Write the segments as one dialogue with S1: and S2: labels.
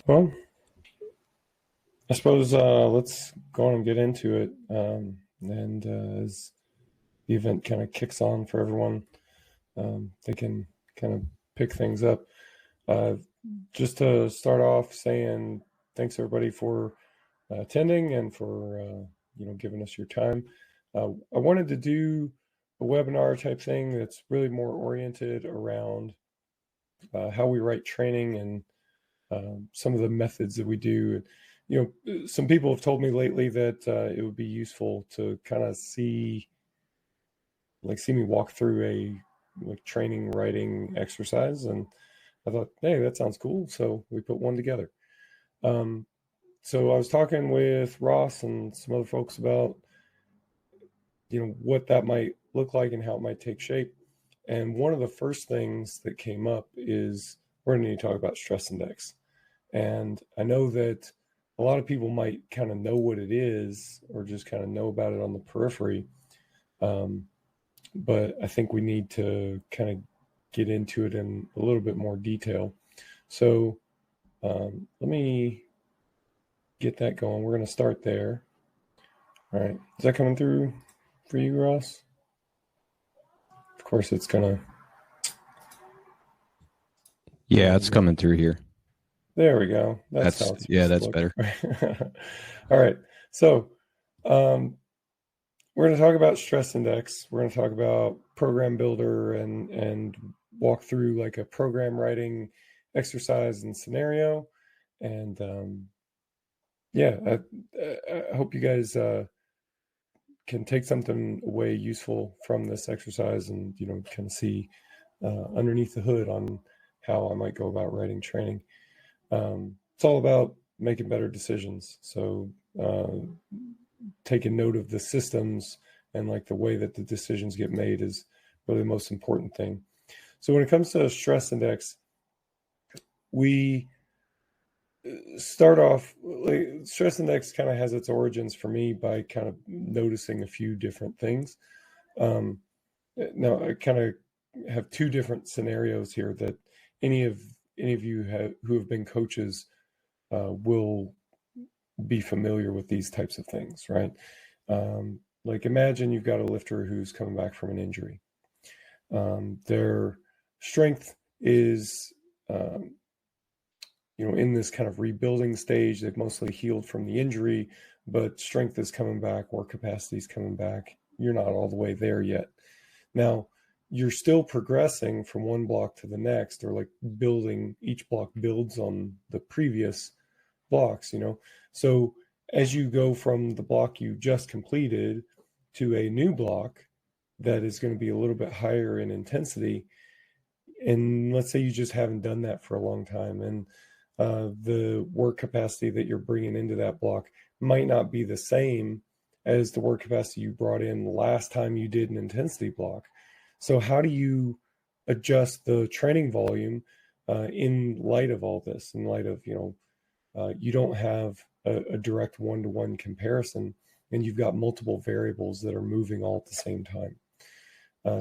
S1: Well, I suppose let's go on and get into it. And as the event kind of kicks on for everyone, they can kind of pick things up. Uh, just to start off, saying thanks everybody for attending and for giving us your time. I wanted to do a webinar type thing that's really more oriented around how we write training and some of the methods that we do. Some people have told me lately that it would be useful to kind of see me walk through a training writing exercise, and I thought, hey, that sounds cool. So we put one together. So I was talking with Ross and some other folks about what that might look like and how it might take shape. And one of the first things that came up is we're going to need to talk about stress index. And I know that a lot of people might kind of know what it is or just kind of know about it on the periphery. But I think we need to kind of get into it in a little bit more detail. So let me get that going. We're going to start there. All right. Is that coming through for you, Ross? Of course, it's going to.
S2: Yeah, it's coming through here.
S1: There we go.
S2: That's better.
S1: All right. So we're going to talk about stress index. We're going to talk about program builder and walk through like a program writing exercise and scenario. And I hope you guys can take something away useful from this exercise and, kind of see underneath the hood on how I might go about writing training. It's all about making better decisions. So taking note of the systems and like the way that the decisions get made is really the most important thing. So when it comes to stress index, we start off, stress index kind of has its origins for me by kind of noticing a few different things. Now I kind of have two different scenarios here that any of you who have been coaches will be familiar with these types of things, right? Like imagine you've got a lifter who's coming back from an injury. Their strength is, in this kind of rebuilding stage. They've mostly healed from the injury, but strength is coming back, work capacity is coming back. You're not all the way there yet. Now, you're still progressing from one block to the next, or like building, each block builds on the previous blocks, So as you go from the block you just completed to a new block that is going to be a little bit higher in intensity, and let's say you just haven't done that for a long time, and the work capacity that you're bringing into that block might not be the same as the work capacity you brought in last time you did an intensity block. So how do you adjust the training volume in light of all this, in light of, you don't have a direct one-to-one comparison, and you've got multiple variables that are moving all at the same time.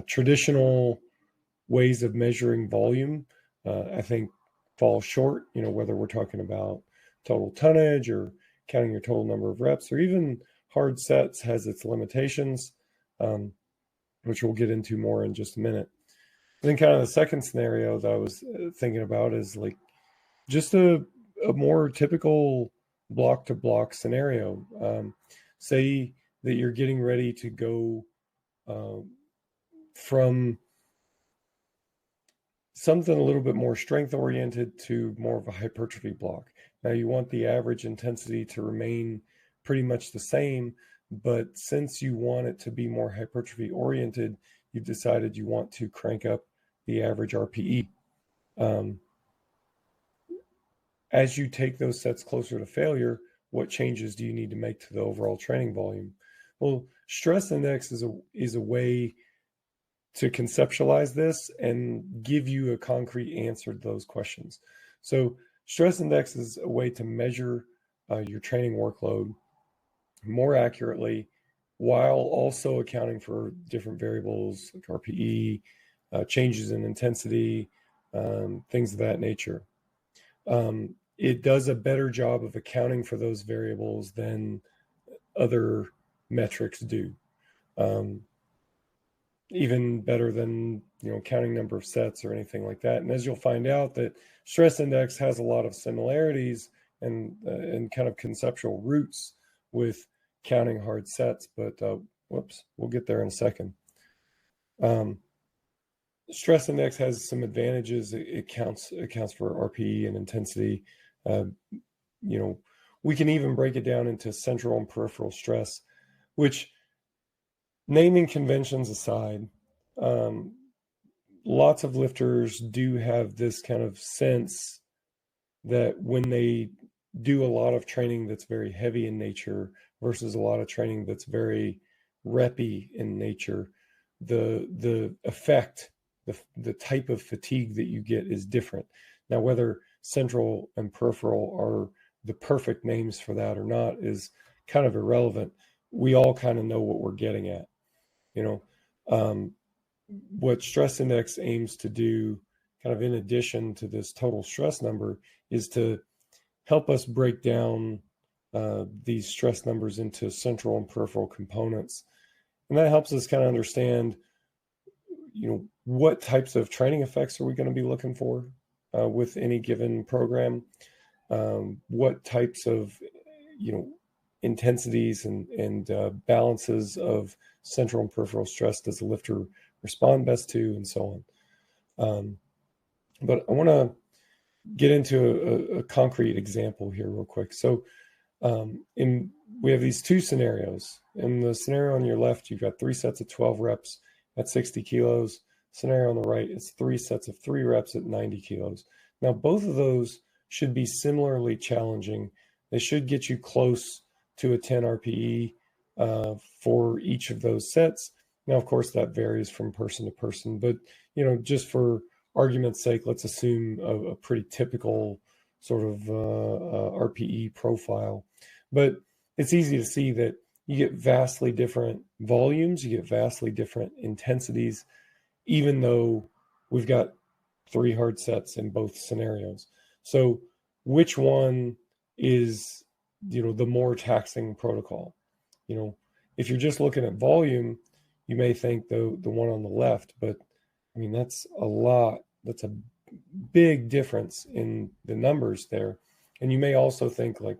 S1: Traditional ways of measuring volume, I think, fall short, whether we're talking about total tonnage or counting your total number of reps, or even hard sets has its limitations, which we'll get into more in just a minute. And then kind of the second scenario that I was thinking about is like just a more typical block to block scenario. Say that you're getting ready to go from something a little bit more strength oriented to more of a hypertrophy block. Now you want the average intensity to remain pretty much the same, but since you want it to be more hypertrophy oriented, you've decided you want to crank up the average RPE. As you take those sets closer to failure, what changes do you need to make to the overall training volume? Well, stress index is a way to conceptualize this and give you a concrete answer to those questions. So stress index is a way to measure your training workload more accurately while also accounting for different variables like RPE, changes in intensity, things of that nature. it does a better job of accounting for those variables than other metrics do. Even better than, counting number of sets or anything like that. And as you'll find out, that stress index has a lot of similarities and kind of conceptual roots with counting hard sets. But we'll get there in a second. Stress index has some advantages. It counts for RPE and intensity. We can even break it down into central and peripheral stress, which, naming conventions aside, lots of lifters do have this kind of sense that when they do a lot of training that's very heavy in nature versus a lot of training that's very reppy in nature, the effect, the type of fatigue that you get is different. Now, whether central and peripheral are the perfect names for that or not is kind of irrelevant. We all kind of know what we're getting at. What stress index aims to do, kind of in addition to this total stress number, is to help us break down these stress numbers into central and peripheral components. And that helps us kind of understand, what types of training effects are we going to be looking for with any given program? What types of, intensities and balances of central and peripheral stress does the lifter respond best to, and so on. But I want to get into a concrete example here real quick. So we have these two scenarios. In the scenario on your left, you've got 3 sets of 12 reps at 60 kilos. Scenario on the right, it's 3 sets of 3 reps at 90 kilos. Now, both of those should be similarly challenging. They should get you close to a 10 RPE for each of those sets. Now, of course, that varies from person to person, but, just for argument's sake, let's assume a pretty typical sort of RPE profile. But it's easy to see that you get vastly different volumes, you get vastly different intensities, even though we've got 3 hard sets in both scenarios. So which one is, the more taxing protocol? If you're just looking at volume, you may think the one on the left, but I mean, that's a big difference in the numbers there. And you may also think like,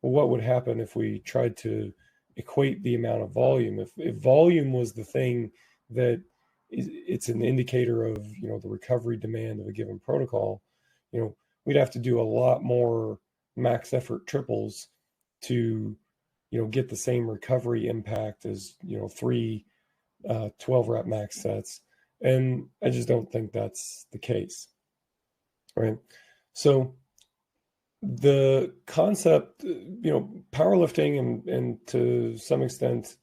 S1: well, what would happen if we tried to equate the amount of volume? If volume was the thing that it's an indicator of, the recovery demand of a given protocol, we'd have to do a lot more max effort triples to, get the same recovery impact as, 3 12 rep max sets. And I just don't think that's the case, right? So the concept, powerlifting and to some extent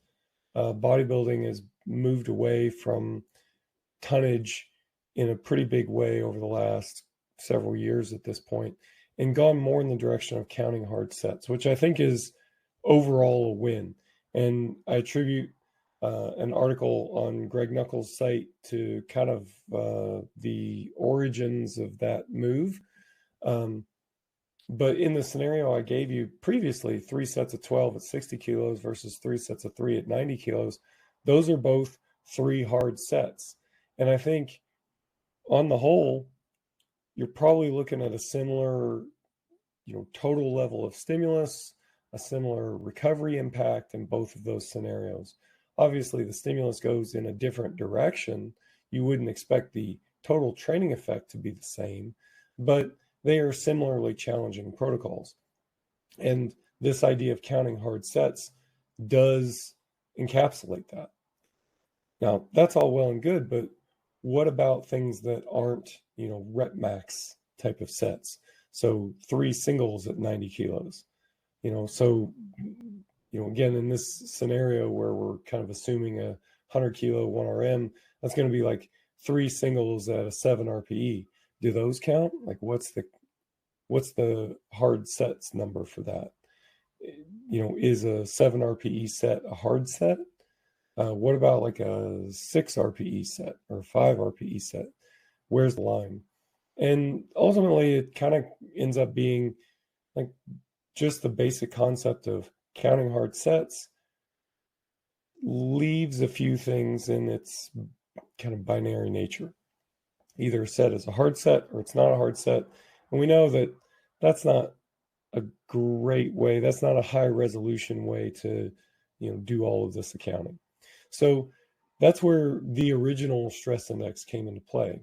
S1: bodybuilding has moved away from tonnage in a pretty big way over the last several years at this point, and gone more in the direction of counting hard sets, which I think is overall a win. And I attribute an article on Greg Knuckles' site to kind of the origins of that move. But in the scenario I gave you previously, 3 sets of 12 at 60 kilos versus 3 sets of 3 at 90 kilos, those are both 3 hard sets. And I think on the whole, you're probably looking at a similar, total level of stimulus, a similar recovery impact in both of those scenarios. Obviously, the stimulus goes in a different direction. You wouldn't expect the total training effect to be the same, but they are similarly challenging protocols. And this idea of counting hard sets does encapsulate that. Now, that's all well and good, but what about things that aren't, rep max type of sets? So 3 singles at 90 kilos, so, again, in this scenario where we're kind of assuming a 100 kilo 1RM, that's going to be like 3 singles at a 7 RPE. Do those count? Like what's the hard sets number for that? Is a 7 RPE set a hard set? What about like a 6 RPE set or a 5 RPE set? Where's the line? And ultimately, it kind of ends up being, like just the basic concept of counting hard sets leaves a few things in its kind of binary nature. Either a set is a hard set or it's not a hard set. And we know that that's not a great way, that's not a high resolution way to, do all of this accounting. So that's where the original stress index came into play.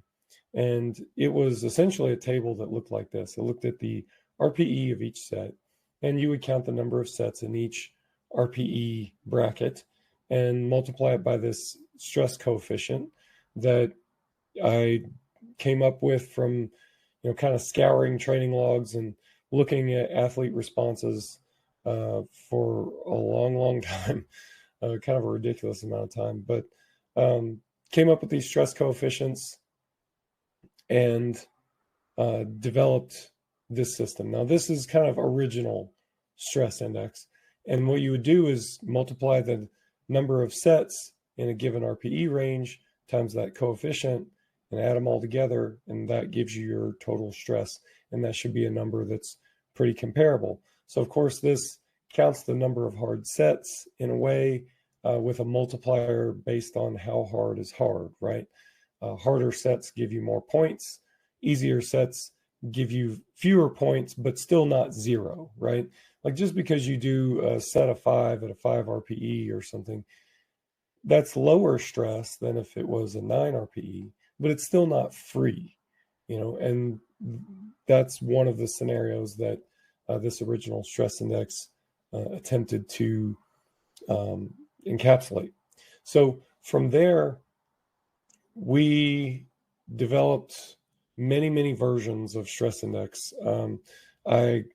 S1: And it was essentially a table that looked like this. It looked at the RPE of each set, and you would count the number of sets in each RPE bracket and multiply it by this stress coefficient that I came up with from, kind of scouring training logs and looking at athlete responses for a long, long time, kind of a ridiculous amount of time, but came up with these stress coefficients and developed this system. Now, this is kind of original stress index. And what you would do is multiply the number of sets in a given RPE range times that coefficient and add them all together. And that gives you your total stress. And that should be a number that's pretty comparable. So, of course, this counts the number of hard sets in a way with a multiplier based on how hard is hard, right? Harder sets give you more points. Easier sets give you fewer points, but still not zero, right? Like just because you do a set of 5 at a 5 RPE or something, that's lower stress than if it was a 9 RPE, but it's still not free, and that's one of the scenarios that this original stress index attempted to encapsulate. So from there, we developed many, many versions of stress index. I,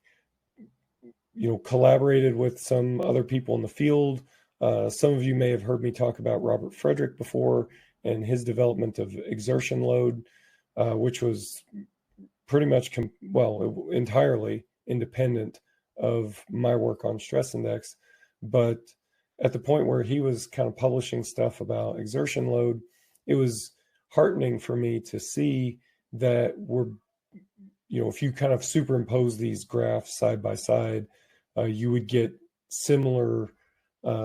S1: collaborated with some other people in the field. Some of you may have heard me talk about Robert Frederick before and his development of exertion load, which was pretty much, entirely independent of my work on stress index. But at the point where he was kind of publishing stuff about exertion load, it was heartening for me to see that if you kind of superimpose these graphs side by side, you would get similar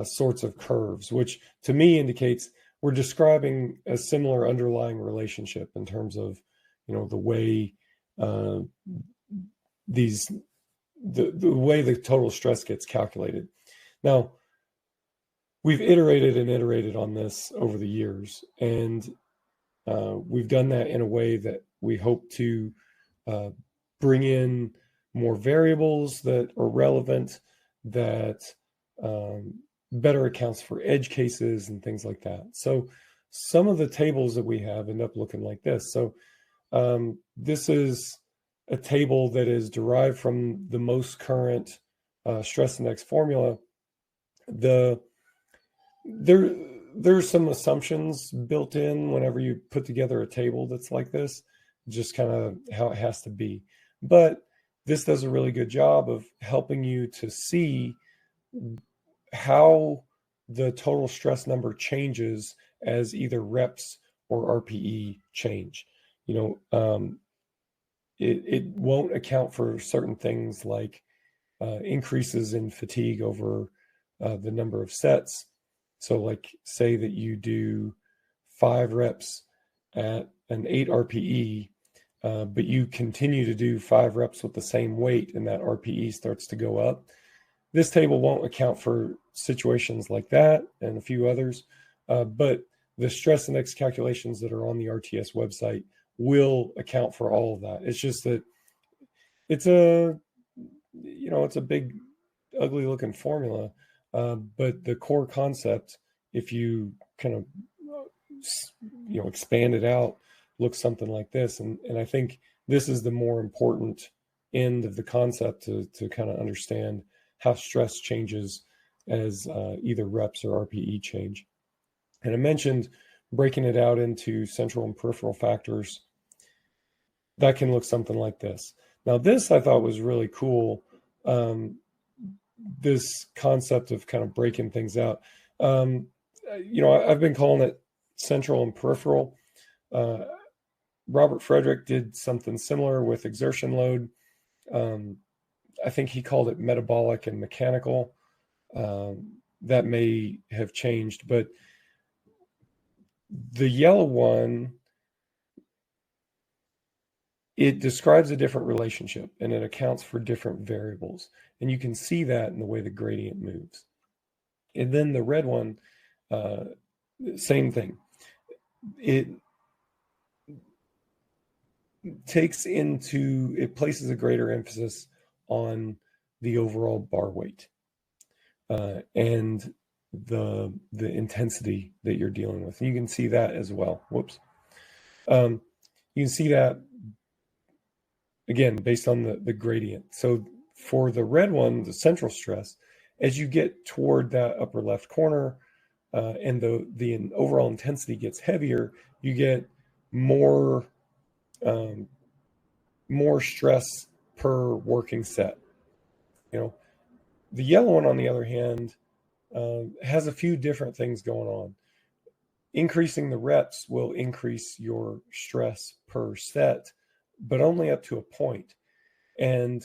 S1: sorts of curves, which to me indicates we're describing a similar underlying relationship in terms of, the way the way the total stress gets calculated. Now, we've iterated on this over the years, and we've done that in a way that we hope to bring in more variables that are relevant, that better accounts for edge cases and things like that. So some of the tables that we have end up looking like this. So this is a table that is derived from the most current stress index formula. There's some assumptions built in whenever you put together a table that's like this, just kind of how it has to be. But this does a really good job of helping you to see how the total stress number changes as either reps or RPE change. It won't account for certain things like increases in fatigue over the number of sets. So like say that you do 5 reps at an 8 RPE, but you continue to do 5 reps with the same weight and that RPE starts to go up. This table won't account for situations like that and a few others, but the stress index calculations that are on the RTS website will account for all of that. It's just that it's a big, ugly looking formula, but the core concept, if you kind of, expand it out, looks something like this. And I think this is the more important end of the concept to kind of understand how stress changes as either reps or RPE change. And I mentioned breaking it out into central and peripheral factors. That can look something like this. Now, this I thought was really cool. This concept of kind of breaking things out. I've been calling it central and peripheral. Robert Frederick did something similar with exertion load. I think he called it metabolic and mechanical. That may have changed, but the yellow one, it describes a different relationship and it accounts for different variables. And you can see that in the way the gradient moves. And then the red one, same thing. It places a greater emphasis on the overall bar weight and the intensity that you're dealing with. And you can see that as well. Whoops. You can see that again based on the gradient. So for the red one, the central stress, as you get toward that upper left corner and the overall intensity gets heavier, you get more stress per working set. The yellow one, on the other hand, has a few different things going on. Increasing the reps will increase your stress per set, but only up to a point. And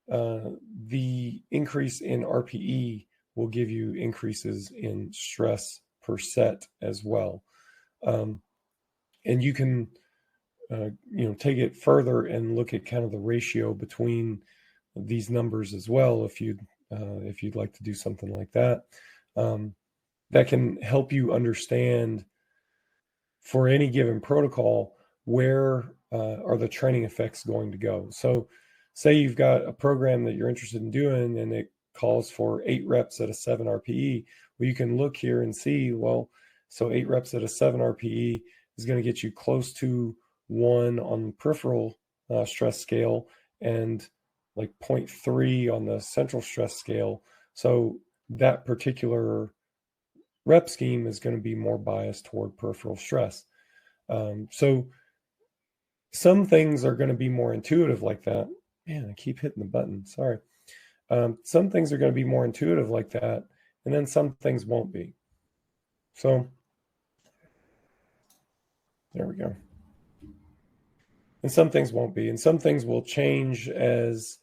S1: the increase in RPE will give you increases in stress per set as well. And you can take it further and look at kind of the ratio between these numbers as well if you'd like to do something like that. That can help you understand for any given protocol where are the training effects going to go. So say you've got a program that you're interested in doing and it calls for 8 reps at a 7 RPE. Well, you can look here and see, so 8 reps at a 7 RPE is going to get you close to 1 on the peripheral stress scale and like 0.3 on the central stress scale. So that particular rep scheme is going to be more biased toward peripheral stress. So some things are going to be more intuitive like that. Man, I keep hitting the button. Sorry. Some things are going to be more intuitive like that, and then some things won't be. So there we go. And some things won't be, and some things will change as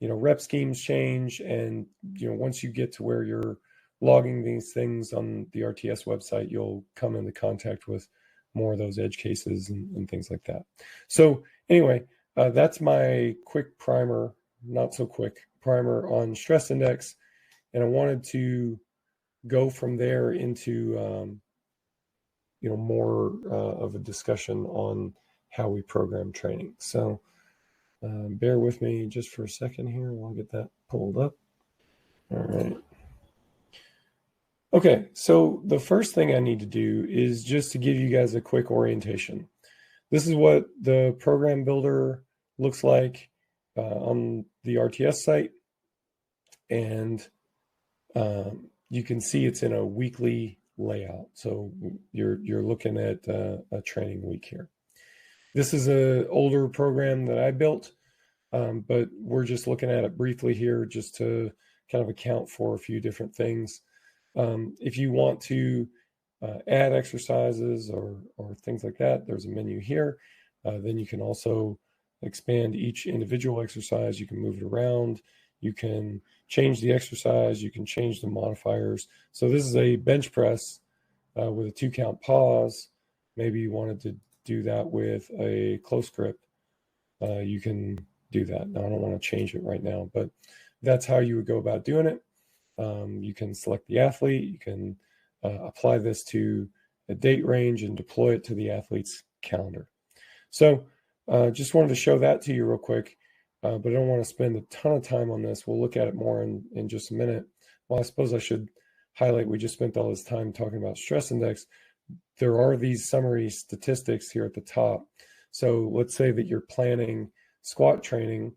S1: rep schemes change, and once you get to where you're logging these things on the RTS website, you'll come into contact with more of those edge cases and things like that. So anyway, that's my quick primer, not so quick primer on stress index, and I wanted to go from there into more of a discussion on how we program training. So bear with me just for a second here while I get that pulled up. All right. Okay, so the first thing I need to do is just to give you guys a quick orientation. This is what the program builder looks like on the RTS site. And you can see it's in a weekly layout. So you're looking at a training week here. This is an older program that I built, but we're just looking at it briefly here just to kind of account for a few different things. If you want to add exercises or things like that, there's a menu here. Then you can also expand each individual exercise. You can move it around. You can change the exercise. You can change the modifiers. So this is a bench press with a 2-count pause. Maybe you wanted to do that with a close grip. You can do that. Now, I don't want to change it right now, but that's how you would go about doing it. You can select the athlete. You can apply this to a date range and deploy it to the athlete's calendar. So just wanted to show that to you real quick, but I don't want to spend a ton of time on this. We'll look at it more in just a minute. Well, I suppose I should highlight, we just spent all this time talking about stress index. There are these summary statistics here at the top. So let's say that you're planning squat training.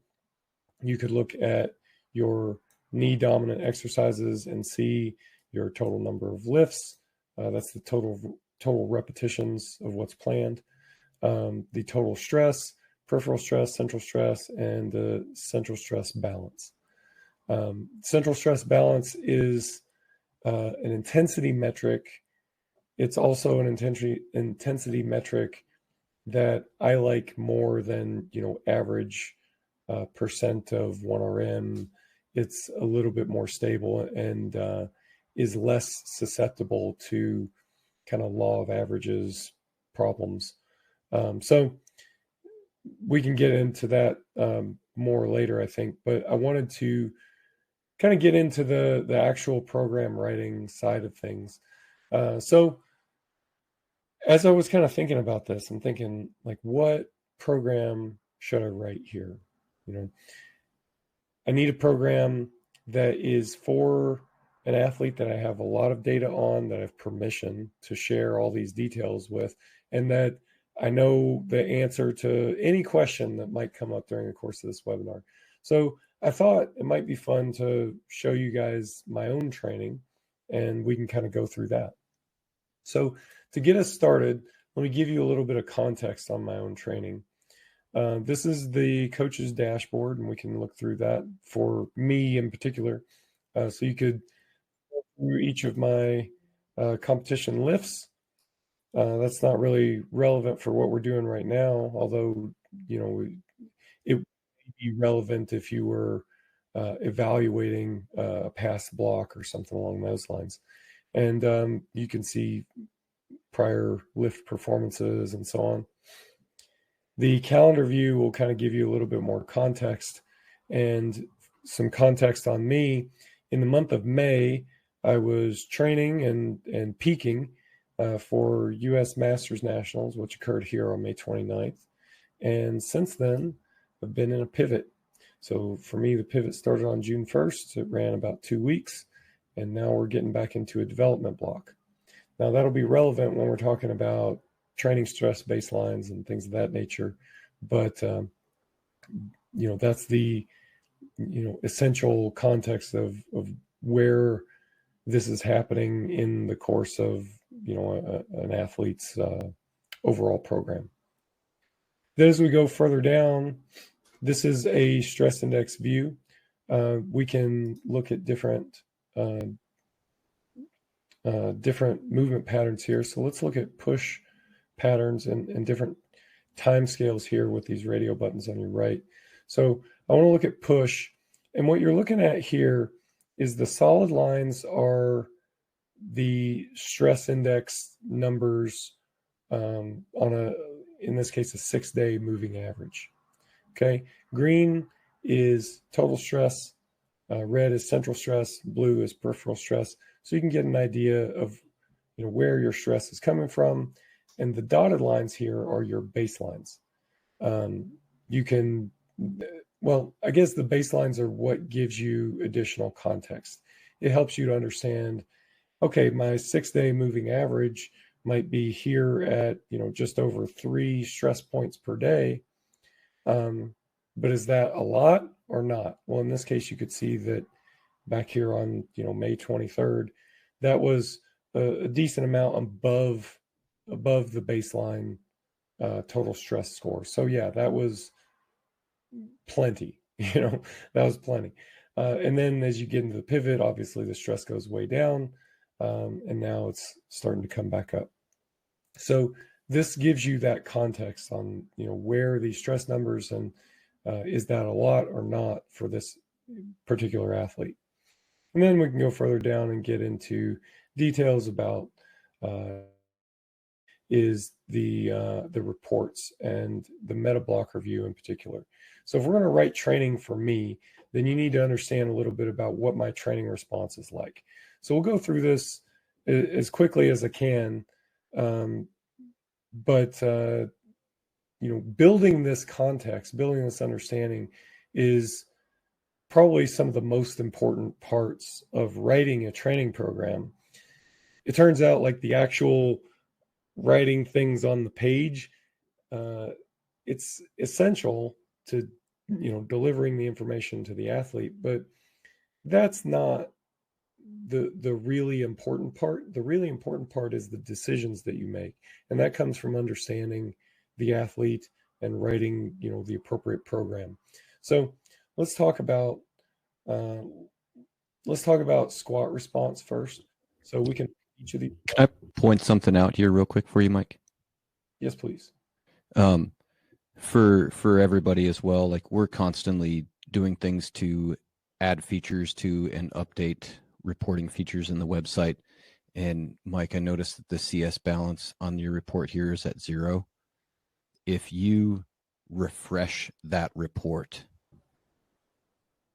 S1: You could look at your knee dominant exercises and see your total number of lifts. That's the total repetitions of what's planned. The total stress, peripheral stress, central stress, and the central stress balance. Central stress balance is an intensity metric. It's also an intensity metric that I like more than average percent of 1RM, it's a little bit more stable and is less susceptible to kind of law of averages problems. So we can get into that more later, I think, but I wanted to kind of get into the actual program writing side of things. So as I was kind of thinking about this, I'm thinking, like, what program should I write here? I need a program that is for an athlete that I have a lot of data on, that I have permission to share all these details with, and that I know the answer to any question that might come up during the course of this webinar. So I thought it might be fun to show you guys my own training, and we can kind of go through that. So to get us started, let me give you a little bit of context on my own training. This is the coach's dashboard, and we can look through that for me in particular. So you could go through each of my competition lifts. That's not really relevant for what we're doing right now, although, it would be relevant if you were evaluating a pass block or something along those lines. And you can see prior lift performances and so on. The calendar view will kind of give you a little bit more context and some context on me. In the month of May, I was training and peaking for U.S. Masters Nationals, which occurred here on May 29th. And since then, I've been in a pivot. So for me, the pivot started on June 1st. It ran about 2 weeks, and now we're getting back into a development block. Now, that'll be relevant when we're talking about training stress baselines and things of that nature. But, that's the, essential context of where this is happening in the course of, an athlete's overall program. Then as we go further down, this is a stress index view. We can look at different movement patterns here. So let's look at push patterns and different time scales here with these radio buttons on your right. So I want to look at push, and what you're looking at here is the solid lines are the stress index numbers on in this case, a 6-day moving average. Okay, green is total stress, red is central stress, blue is peripheral stress. So you can get an idea of where your stress is coming from. And the dotted lines here are your baselines. You can, I guess the baselines are what gives you additional context. It helps you to understand, okay, my 6-day moving average might be here at, just over 3 stress points per day. But is that a lot or not? Well, in this case, you could see that back here on, May 23rd, that was a decent amount above the baseline total stress score. So yeah, that was plenty, that was plenty. And then as you get into the pivot, obviously the stress goes way down, and now it's starting to come back up. So this gives you that context on, where these stress numbers and is that a lot or not for this particular athlete. And then we can go further down and get into details about is the reports and the Metabolic review in particular. So if we're going to write training for me, then you need to understand a little bit about what my training response is like. So we'll go through this as quickly as I can. But building this context, building this understanding is probably some of the most important parts of writing a training program. It turns out, like, the actual writing things on the page, it's essential to, delivering the information to the athlete, but that's not the really important part. The really important part is the decisions that you make, and that comes from understanding the athlete and writing, the appropriate program. So let's talk about squat response first. So we can each of these.
S2: Can I point something out here real quick for you, Mike?
S1: Yes, please.
S2: For everybody as well, like we're constantly doing things to add features to and update reporting features in the website. And Mike, I noticed that the CS balance on your report here is at 0. If you refresh that report,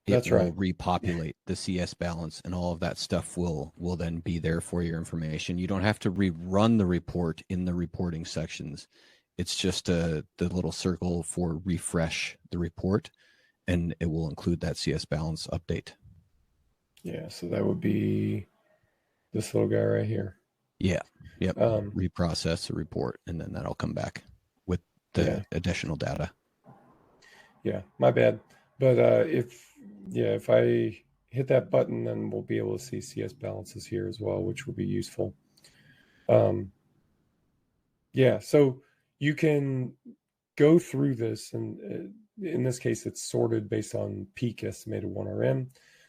S2: it will repopulate the CS balance, and all of that stuff will then be there for your information. You don't have to rerun the report in the reporting sections. It's just the little circle for refresh the report, and it will include that CS balance update.
S1: Yeah, so that would be this little guy right here.
S2: Yeah. Yep. Reprocess the report, and then that'll come back with the additional data.
S1: Yeah, my bad. But if I hit that button, then we'll be able to see CS balances here as well, which will be useful. So you can go through this, and in this case, it's sorted based on peak estimated 1RM.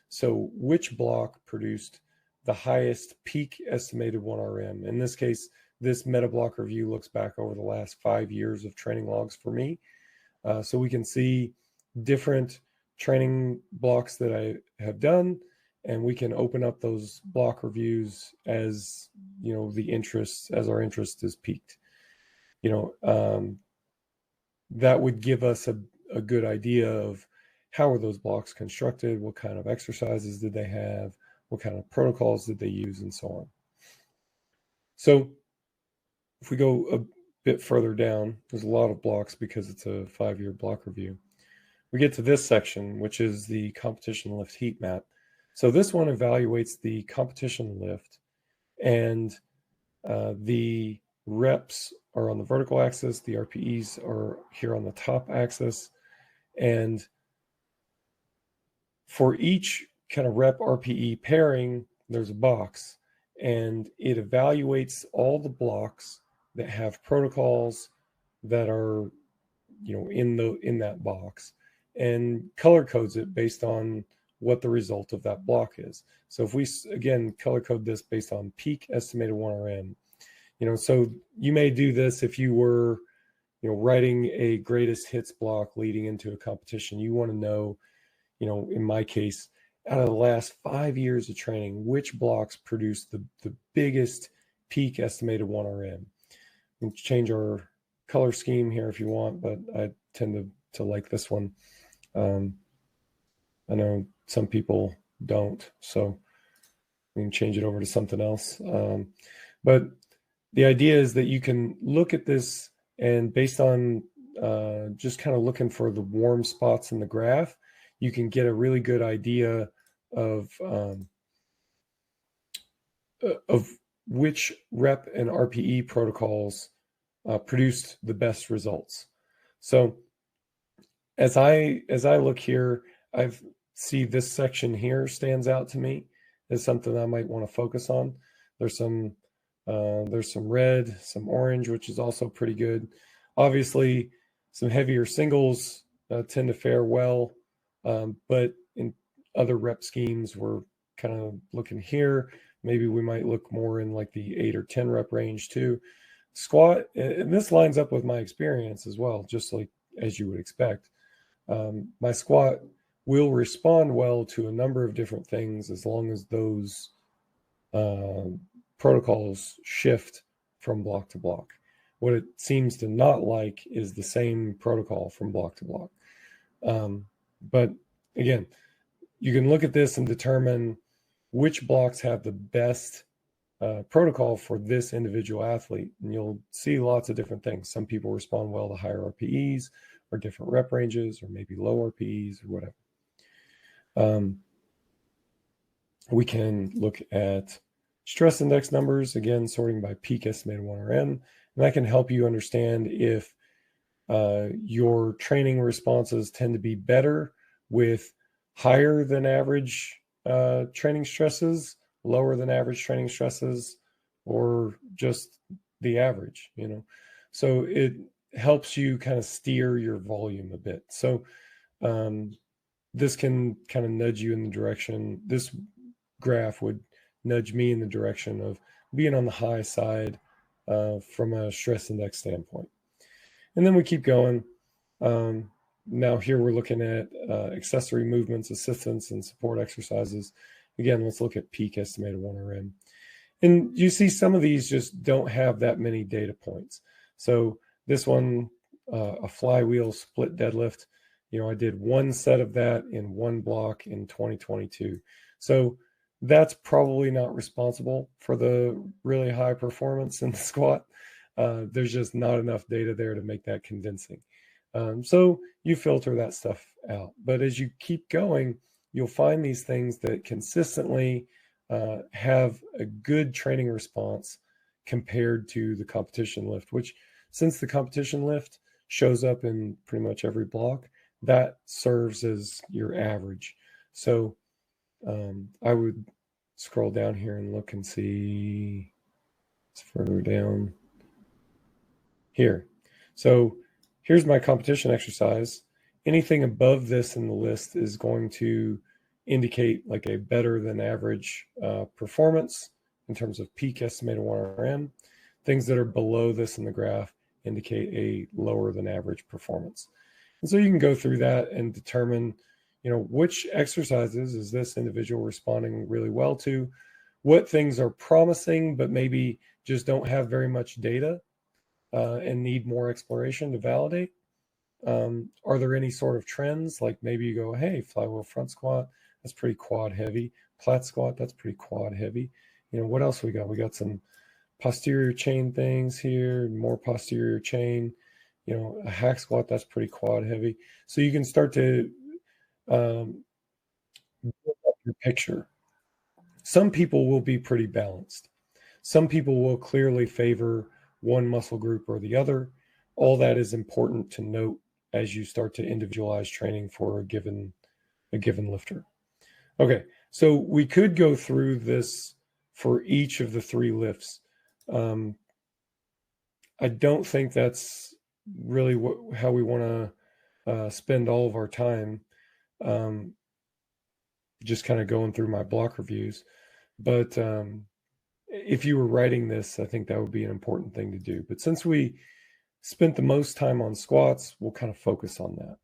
S1: So which block produced the highest peak estimated 1RM? In this case, this Metabolic review looks back over the last 5 years of training logs for me. So we can see different training blocks that I have done, and we can open up those block reviews as, as our interest is peaked. That would give us a good idea of how are those blocks constructed, what kind of exercises did they have, what kind of protocols did they use, and so on. So if we go a bit further down, there's a lot of blocks because it's a 5-year block review. We get to this section, which is the competition lift heat map. So this one evaluates the competition lift, and the reps are on the vertical axis, the RPEs are here on the top axis, and for each kind of rep RPE pairing, there's a box, and it evaluates all the blocks that have protocols that are, in that box, and color codes it based on what the result of that block is. So if we, again, color code this based on peak estimated 1RM, so you may do this if you were, writing a greatest hits block leading into a competition. You want to know, in my case, out of the last 5 years of training, which blocks produce the biggest peak estimated 1RM. We can change our color scheme here if you want, but I tend to like this one. I know some people don't, so we can change it over to something else. But the idea is that you can look at this, and based on just kind of looking for the warm spots in the graph, you can get a really good idea of which rep and RPE protocols produced the best results. So as I look here, I see this section here stands out to me as something I might want to focus on. There's some red, some orange, which is also pretty good. Obviously, some heavier singles tend to fare well, but in other rep schemes, we're kind of looking here. Maybe we might look more in like the 8 or 10 rep range too. Squat, and this lines up with my experience as well, just like as you would expect. My squat will respond well to a number of different things as long as those protocols shift from block to block. What it seems to not like is the same protocol from block to block. But again, you can look at this and determine which blocks have the best protocol for this individual athlete. And you'll see lots of different things. Some people respond well to higher RPEs or different rep ranges, or maybe low RPEs or whatever. We can look at stress index numbers, again, sorting by peak estimated 1RM. And that can help you understand if your training responses tend to be better with higher than average training stresses, lower than average training stresses, or just the average, So it helps you kind of steer your volume a bit. So this can kind of nudge you in the direction, this graph would nudge me in the direction of being on the high side from a stress index standpoint. And then we keep going. Now here we're looking at accessory movements, assistance, and support exercises. Again, let's look at peak estimated 1RM. And you see some of these just don't have that many data points. So this one, a flywheel split deadlift, I did one set of that in one block in 2022. So that's probably not responsible for the really high performance in the squat. There's just not enough data there to make that convincing. So you filter that stuff out. But as you keep going, you'll find these things that consistently have a good training response compared to the competition lift, which, since the competition lift shows up in pretty much every block, that serves as your average. So I would scroll down here and look and see, it's further down here. So here's my competition exercise. Anything above this in the list is going to indicate like a better than average performance in terms of peak estimated 1RM. Things that are below this in the graph indicate a lower than average performance. And so you can go through that and determine, which exercises is this individual responding really well to, what things are promising but maybe just don't have very much data and need more exploration to validate. Are there any sort of trends? Like maybe you go, hey, flywheel front squat, that's pretty quad heavy. Plat squat, that's pretty quad heavy. What else we got? We got some posterior chain things here, more posterior chain. A hack squat, that's pretty quad heavy. So you can start to build up your picture. Some people will be pretty balanced. Some people will clearly favor one muscle group or the other. All that is important to note as you start to individualize training for a given lifter. Okay, so we could go through this for each of the three lifts. I don't think that's really how we want to spend all of our time, just kind of going through my block reviews. But if you were writing this, I think that would be an important thing to do. But since we spent the most time on squats, we'll kind of focus on that.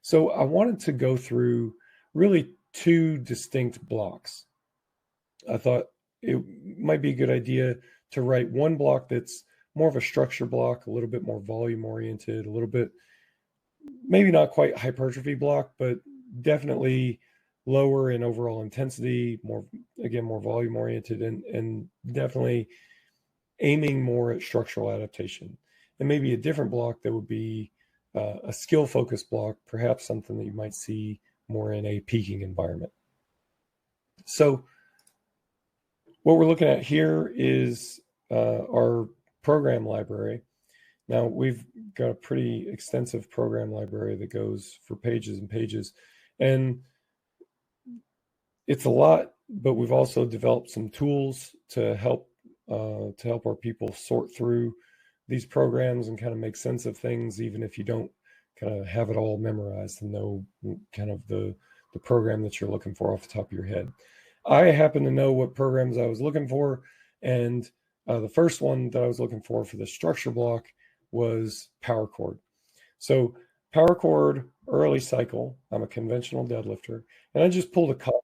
S1: So I wanted to go through really two distinct blocks. I thought it might be a good idea to write one block that's more of a structure block, a little bit more volume oriented, a little bit, maybe not quite hypertrophy block, but definitely lower in overall intensity, more volume oriented, and definitely aiming more at structural adaptation. And maybe a different block that would be a skill focused block, perhaps something that you might see more in a peaking environment. So what we're looking at here is our program library. Now we've got a pretty extensive program library that goes for pages and pages, and it's a lot, but we've also developed some tools to help our people sort through these programs and kind of make sense of things, even if you don't kind of have it all memorized and know kind of the program that you're looking for off the top of your head. I happen to know what programs I was looking for, and the first one that I was looking for the structure block was Power Cord. So Power Cord early cycle, I'm a conventional deadlifter, and I just pulled a copy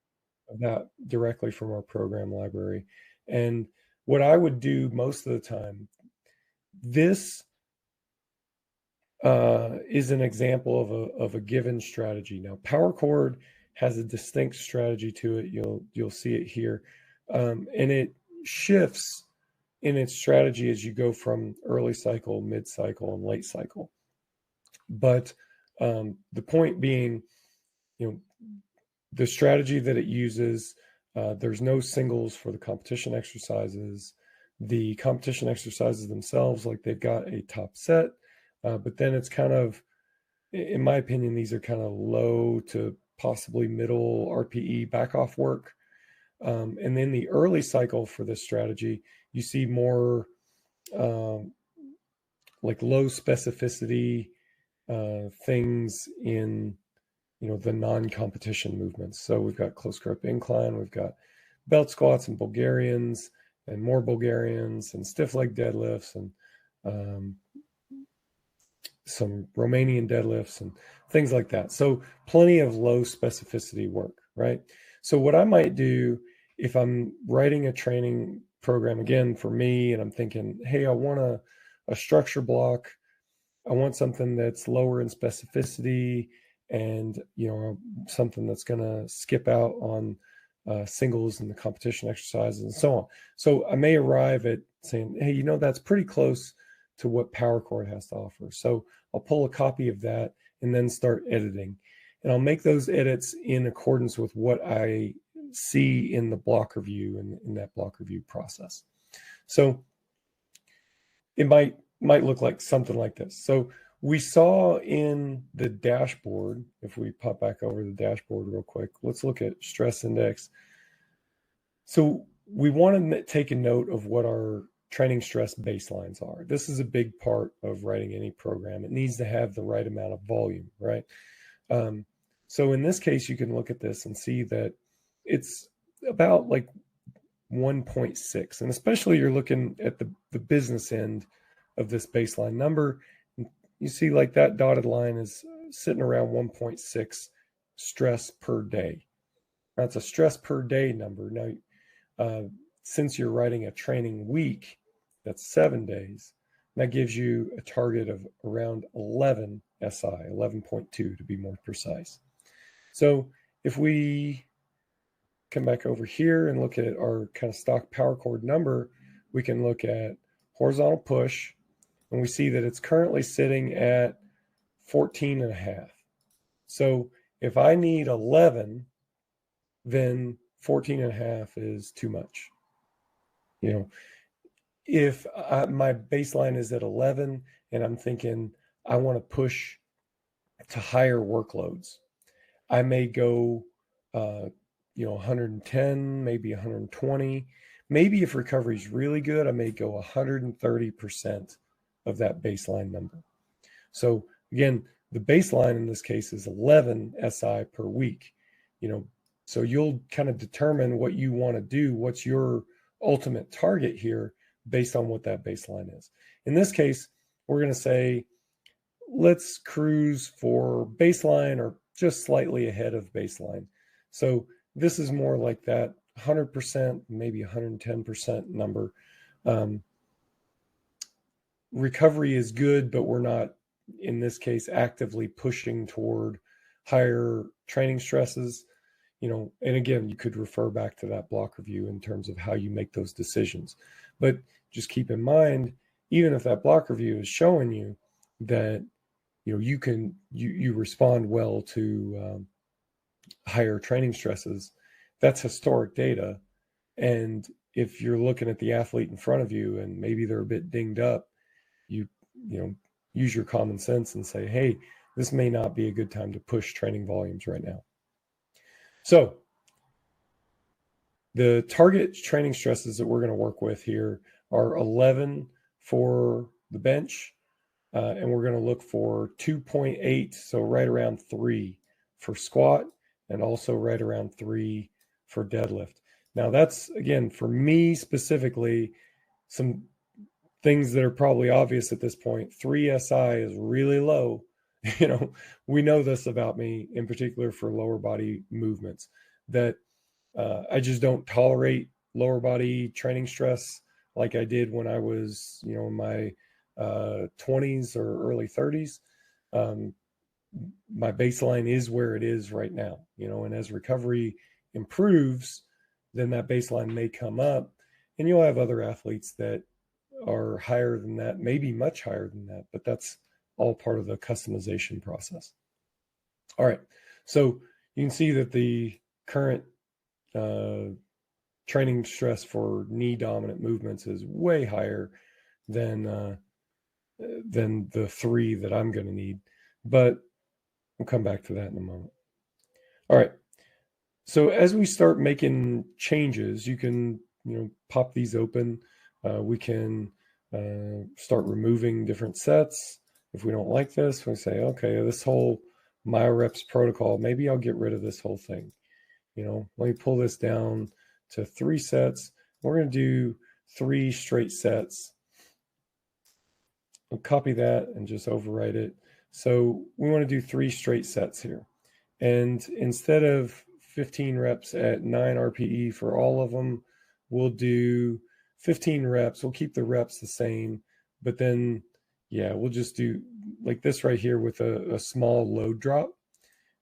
S1: of that directly from our program library. And what I would do most of the time, this is an example of a given strategy. Now, Power Cord has a distinct strategy to it. You'll see it here, and it shifts in its strategy as you go from early cycle, mid cycle, and late cycle. But the point being, the strategy that it uses, there's no singles for the competition exercises. The competition exercises themselves, like they've got a top set, but then it's kind of, in my opinion, these are kind of low to possibly middle RPE back off work. And then the early cycle for this strategy, you see more like low specificity things in the non-competition movements. So we've got close grip incline, we've got belt squats and Bulgarians, and more Bulgarians, and stiff leg deadlifts, and some Romanian deadlifts and things like that. So plenty of low specificity work, right? So what I might do if I'm writing a training program, again, for me, and I'm thinking, hey, I want a structure block. I want something that's lower in specificity and, something that's going to skip out on singles and the competition exercises and so on. So I may arrive at saying, hey, that's pretty close to what PowerCore has to offer. So I'll pull a copy of that and then start editing. And I'll make those edits in accordance with what I see in the block review and in that block review process. So it might look like something like this. So we saw in the dashboard, if we pop back over the dashboard real quick, let's look at stress index. So we want to take a note of what our training stress baselines are. This is a big part of writing any program. It needs to have the right amount of volume, right? So in this case, you can look at this and see that it's about like 1.6. And especially you're looking at the business end of this baseline number. You see like that dotted line is sitting around 1.6 stress per day. That's a stress per day number. Now, since you're writing a training week, that's 7 days, that gives you a target of around 11 SI, 11.2 to be more precise. So if we come back over here and look at our kind of stock power cord number, we can look at horizontal push, and we see that it's currently sitting at 14 and a half. So if I need 11, then 14 and a half is too much. If my baseline is at 11 and I'm thinking I want to push to higher workloads, I may go 110, maybe 120. Maybe if recovery is really good, I may go 130% of that baseline number. So again, the baseline in this case is 11 SI per week. So you'll kind of determine what you want to do, what's your ultimate target here based on what that baseline is. In this case, we're going to say, let's cruise for baseline or just slightly ahead of baseline. So this is more like that 100%, maybe 110% number. Recovery is good, but we're not, in this case, actively pushing toward higher training stresses. And again, you could refer back to that block review in terms of how you make those decisions. But just keep in mind, even if that block review is showing you that you respond well to higher training stresses, that's historic data. And if you're looking at the athlete in front of you and maybe they're a bit dinged up, you use your common sense and say, hey, this may not be a good time to push training volumes right now. So the target training stresses that we're going to work with here are 11 for the bench, and we're going to look for 2.8, so right around 3 for squat, and also right around 3 for deadlift. Now that's, again, for me specifically, some things that are probably obvious at this point. 3 SI is really low. We know this about me, in particular for lower body movements, that I just don't tolerate lower body training stress like I did when I was, in my 20s or early 30s. My baseline is where it is right now, and as recovery improves, then that baseline may come up, and you'll have other athletes that are higher than that, maybe much higher than that, but that's all part of the customization process. All right, so you can see that the current training stress for knee dominant movements is way higher than the 3 that I'm going to need, but we'll come back to that in a moment. All right, so as we start making changes, you can pop these open. We can start removing different sets. If we don't like this, we say, okay, this whole MyoReps protocol, maybe I'll get rid of this whole thing. Let me pull this down to 3 sets. We're going to do 3 straight sets. I'll copy that and just overwrite it. So we want to do 3 straight sets here. And instead of 15 reps at 9 RPE for all of them, we'll do 15 reps. We'll keep the reps the same, but then, yeah, we'll just do like this right here with a small load drop.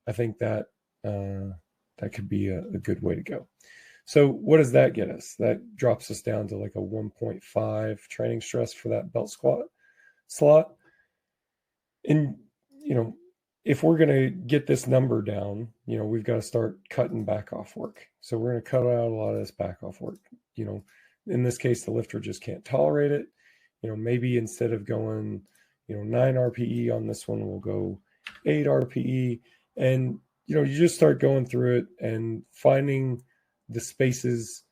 S1: I think that that could be a good way to go. So what does that get us? That drops us down to like a 1.5 training stress for that belt squat slot. And, you know, if we're going to get this number down, you know, we've got to start cutting back off work. So we're going to cut out a lot of this back off work. You know, in this case, the lifter just can't tolerate it. You know, maybe instead of going, 9 RPE on this one, we'll go 8 RPE. And, you just start going through it and finding the spaces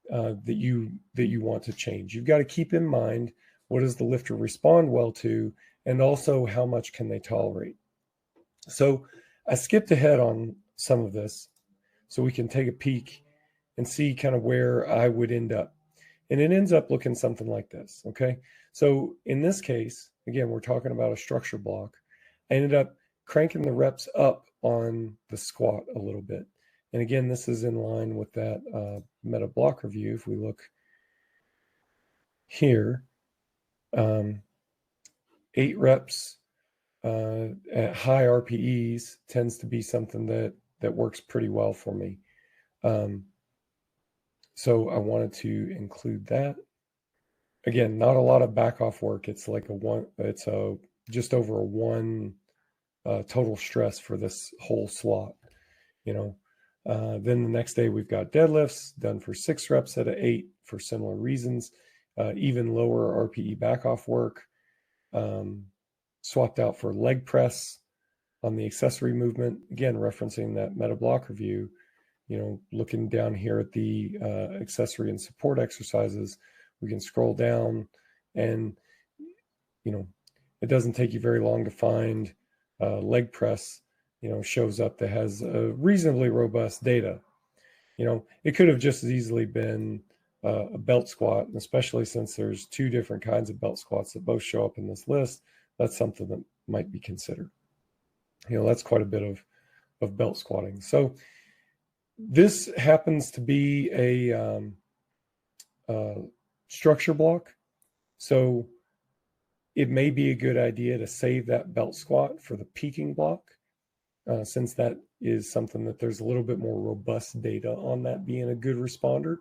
S1: that you want to change. You've got to keep in mind, what does the lifter respond well to, and also how much can they tolerate. So I skipped ahead on some of this so we can take a peek and see kind of where I would end up. And it ends up looking something like this, okay? So in this case, again, we're talking about a structure block. I ended up cranking the reps up on the squat a little bit. And again, this is in line with that Metabolic review. If we look here, 8 reps at high RPEs tends to be something that works pretty well for me. So I wanted to include that. Again, not a lot of back off work. It's like just over a 1 total stress for this whole slot. Then the next day we've got deadlifts done for 6 reps at 8 for similar reasons. Even lower RPE back off work. Swapped out for leg press on the accessory movement. Again, referencing that Metabolic review, looking down here at the accessory and support exercises, we can scroll down and, it doesn't take you very long to find leg press, shows up that has reasonably robust data. It could have just as easily been a belt squat, and especially since there's 2 different kinds of belt squats that both show up in this list, that's something that might be considered. That's quite a bit of belt squatting. So this happens to be a structure block. So it may be a good idea to save that belt squat for the peaking block, since that is something that there's a little bit more robust data on that being a good responder.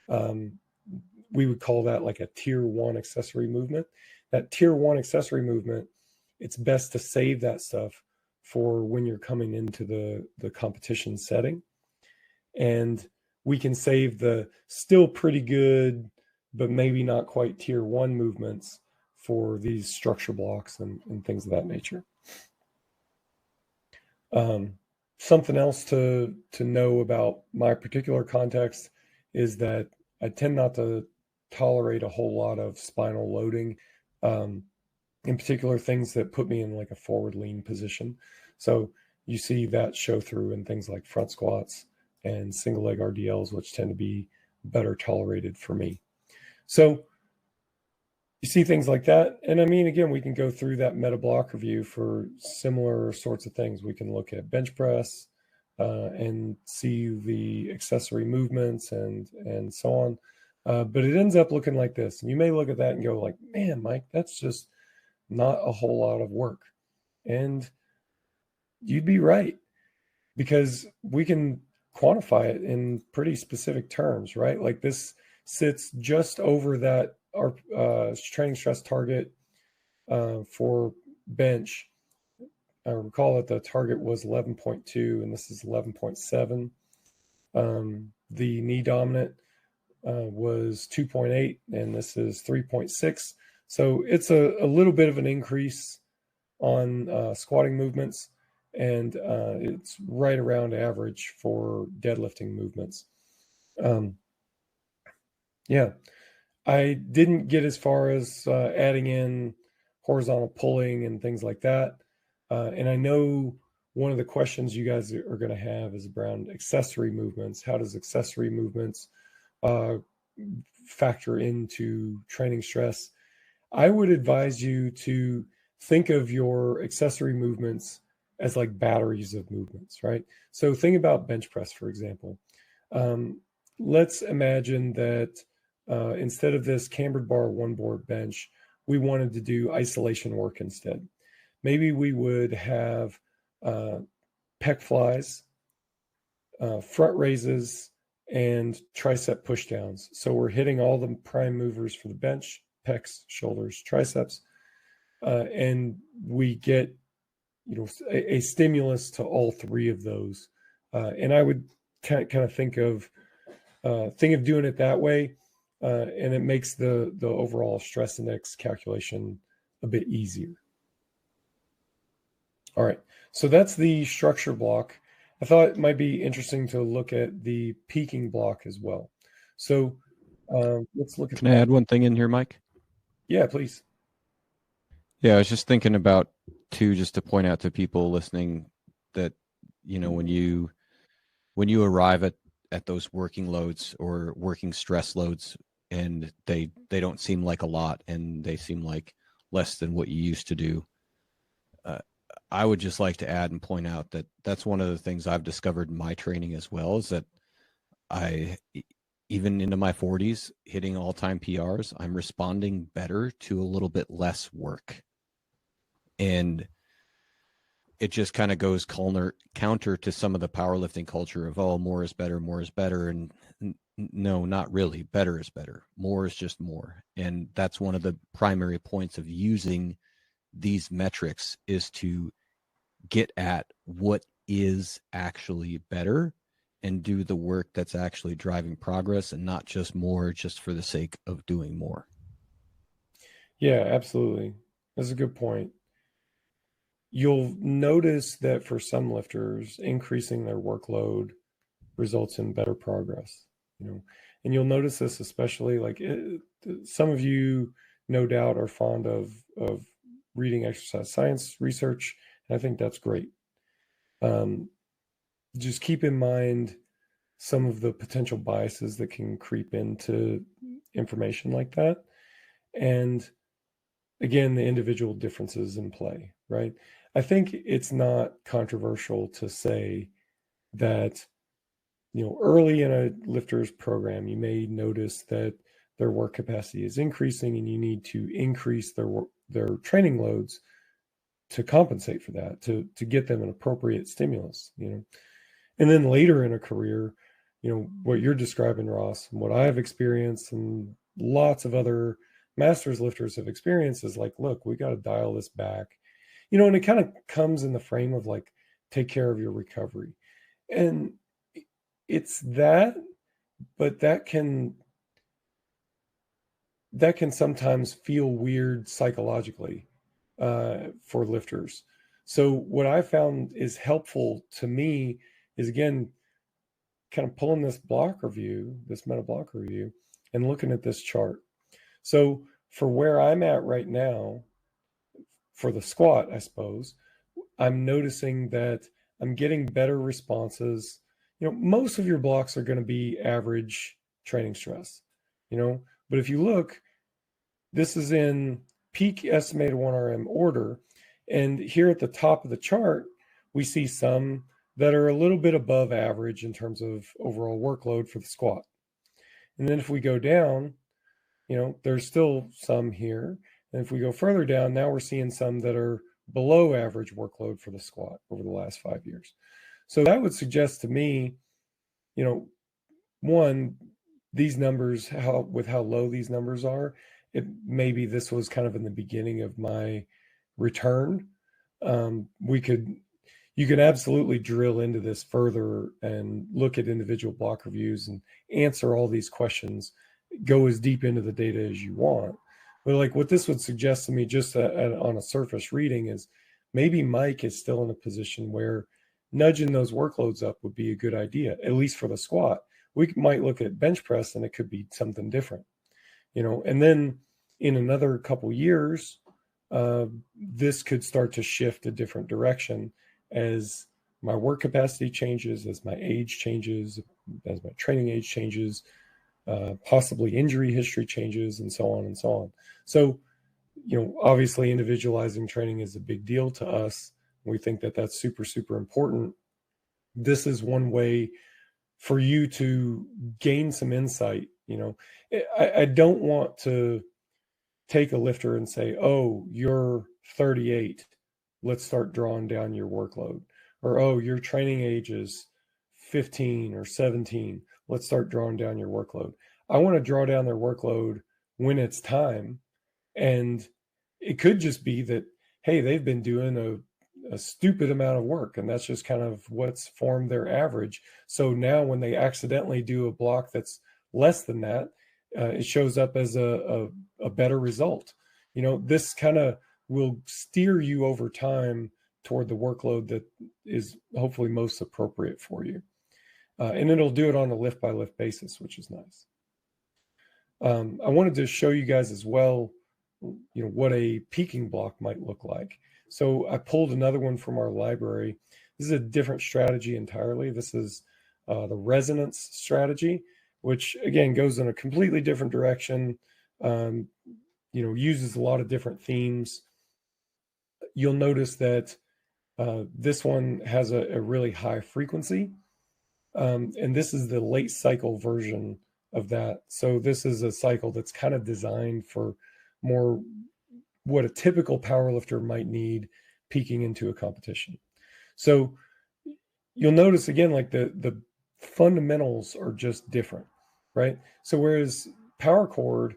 S1: We would call that like a tier 1 accessory movement. That tier 1 accessory movement, it's best to save that stuff for when you're coming into the competition setting. And we can save the still pretty good, but maybe not quite tier 1 movements for these structure blocks and things of that nature. Something else to know about my particular context is that I tend not to tolerate a whole lot of spinal loading, in particular things that put me in like a forward lean position. So you see that show through in things like front squats and single leg RDLs, which tend to be better tolerated for me. So you see things like that. And I mean, again, we can go through that Metabolic review for similar sorts of things. We can look at bench press and see the accessory movements and so on. But it ends up looking like this. And you may look at that and go like, man, Mike, that's just not a whole lot of work. And you'd be right, because we can quantify it in pretty specific terms, right? Like this sits just over that our training stress target for bench. I recall that the target was 11.2 and this is 11.7. The knee dominant was 2.8 and this is 3.6. So it's a little bit of an increase on squatting movements, and it's right around average for deadlifting movements. Yeah. I didn't get as far as adding in horizontal pulling and things like that. And I know one of the questions you guys are going to have is around accessory movements. How does accessory movements factor into training stress? I would advise you to think of your accessory movements as like batteries of movements, right? So think about bench press, for example. Let's imagine that instead of this cambered bar one board bench, we wanted to do isolation work instead. Maybe we would have pec flies, front raises, and tricep pushdowns. So we're hitting all the prime movers for the bench, pecs, shoulders, triceps, and we get a stimulus to all three of those. And I would kind of think of doing it that way, and it makes the overall stress index calculation a bit easier. All right, so that's the structure block. I thought it might be interesting to look at the peaking block as well. So let's look at.
S2: Can I add one thing in here, Mike?
S1: Yeah, please.
S2: Yeah, I was just thinking about too, just to point out to people listening that when you arrive at those working loads or working stress loads, and they don't seem like a lot, and they seem like less than what you used to do. I would just like to add and point out that that's one of the things I've discovered in my training as well, is that I, even into my 40s, hitting all-time PRs, I'm responding better to a little bit less work. And it just kind of goes counter to some of the powerlifting culture of, oh, more is better, more is better. And no, not really. Better is better. More is just more. And that's one of the primary points of using these metrics, is to get at what is actually better and do the work that's actually driving progress, and not just more just for the sake of doing more.
S1: Yeah, absolutely. That's a good point. You'll notice that for some lifters, increasing their workload results in better progress, and you'll notice this especially some of you no doubt are fond of reading exercise science research, and I think that's great. Just keep in mind some of the potential biases that can creep into information like that, and again, the individual differences in play, right? I think it's not controversial to say that, early in a lifter's program, you may notice that their work capacity is increasing, and you need to increase their training loads to compensate for that, to get them an appropriate stimulus, And then later in a career, what you're describing, Ross, and what I've experienced and lots of other masters lifters have experienced is like, look, we got to dial this back, and it kind of comes in the frame of like, take care of your recovery. And it's that, but that can sometimes feel weird psychologically for lifters. So what I found is helpful to me is, again, kind of pulling this this metabolic review, and looking at this chart. So for where I'm at right now, for the squat, I suppose, I'm noticing that I'm getting better responses. Most of your blocks are going to be average training stress, but if you look, this is in peak estimated 1RM order. And here at the top of the chart, we see some that are a little bit above average in terms of overall workload for the squat. And then if we go down, there's still some here. And if we go further down, now we're seeing some that are below average workload for the squat over the last 5 years. So that would suggest to me, one, these numbers, with how low these numbers are, maybe this was kind of in the beginning of my return. You can absolutely drill into this further and look at individual block reviews and answer all these questions, go as deep into the data as you want. But like what this would suggest to me, just on a surface reading, is maybe Mike is still in a position where nudging those workloads up would be a good idea, at least for the squat. We might look at bench press and it could be something different, and then in another couple years, this could start to shift a different direction as my work capacity changes, as my age changes, as my training age changes, possibly injury history changes, and so on and so on. So obviously individualizing training is a big deal to us. We think that that's super, super important. This is one way for you to gain some insight. I don't want to take a lifter and say, oh, you're 38. Let's start drawing down your workload. Or, oh, your training age is 15 or 17. Let's start drawing down your workload. I want to draw down their workload when it's time. And it could just be that, hey, they've been doing a stupid amount of work, and that's just kind of what's formed their average. So now when they accidentally do a block that's less than that, it shows up as a better result. This kind of will steer you over time toward the workload that is hopefully most appropriate for you. And it'll do it on a lift by lift basis, which is nice. I wanted to show you guys as well, what a peaking block might look like. So I pulled another one from our library. This is a different strategy entirely. This is the resonance strategy, which again goes in a completely different direction, uses a lot of different themes. You'll notice that this one has a really high frequency, and this is the late cycle version of that. So this is a cycle that's kind of designed for more what a typical powerlifter might need peaking into a competition. So you'll notice again, like the fundamentals are just different, right? So whereas power cord,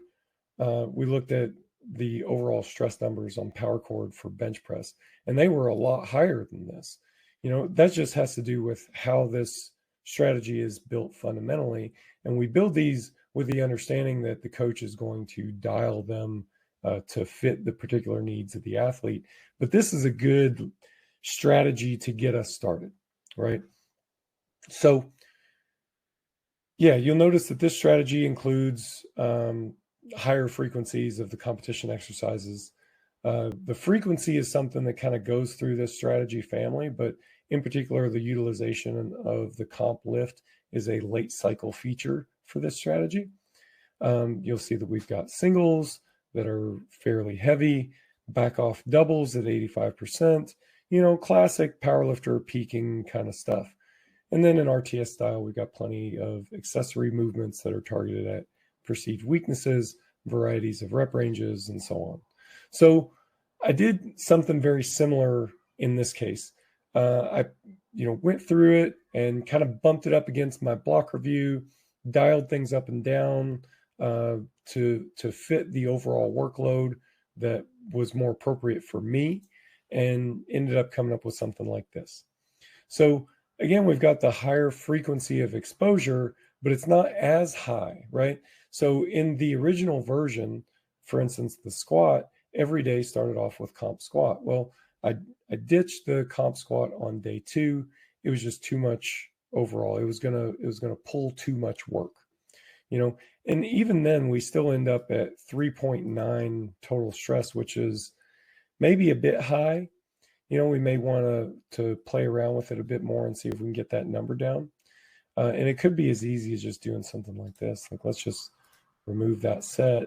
S1: we looked at the overall stress numbers on power cord for bench press, and they were a lot higher than this. That just has to do with how this strategy is built fundamentally. And we build these with the understanding that the coach is going to dial them to fit the particular needs of the athlete. But this is a good strategy to get us started, right? So, yeah, you'll notice that this strategy includes higher frequencies of the competition exercises. The frequency is something that kind of goes through this strategy family, but in particular, the utilization of the comp lift is a late cycle feature for this strategy. You'll see that we've got singles that are fairly heavy, back off doubles at 85%, classic powerlifter peaking kind of stuff. And then in RTS style, we've got plenty of accessory movements that are targeted at perceived weaknesses, varieties of rep ranges, and so on. So I did something very similar in this case. I went through it and kind of bumped it up against my block review, dialed things up and down to fit the overall workload that was more appropriate for me, and ended up coming up with something like this. So again, we've got the higher frequency of exposure, but it's not as high, right? So in the original version, for instance, the squat, every day started off with comp squat. Well, I ditched the comp squat on day 2. It was just too much overall. It was gonna pull too much work, and even then we still end up at 3.9 total stress, which is maybe a bit high. We may want to play around with it a bit more and see if we can get that number down. And it could be as easy as just doing something like this. Like, let's just remove that set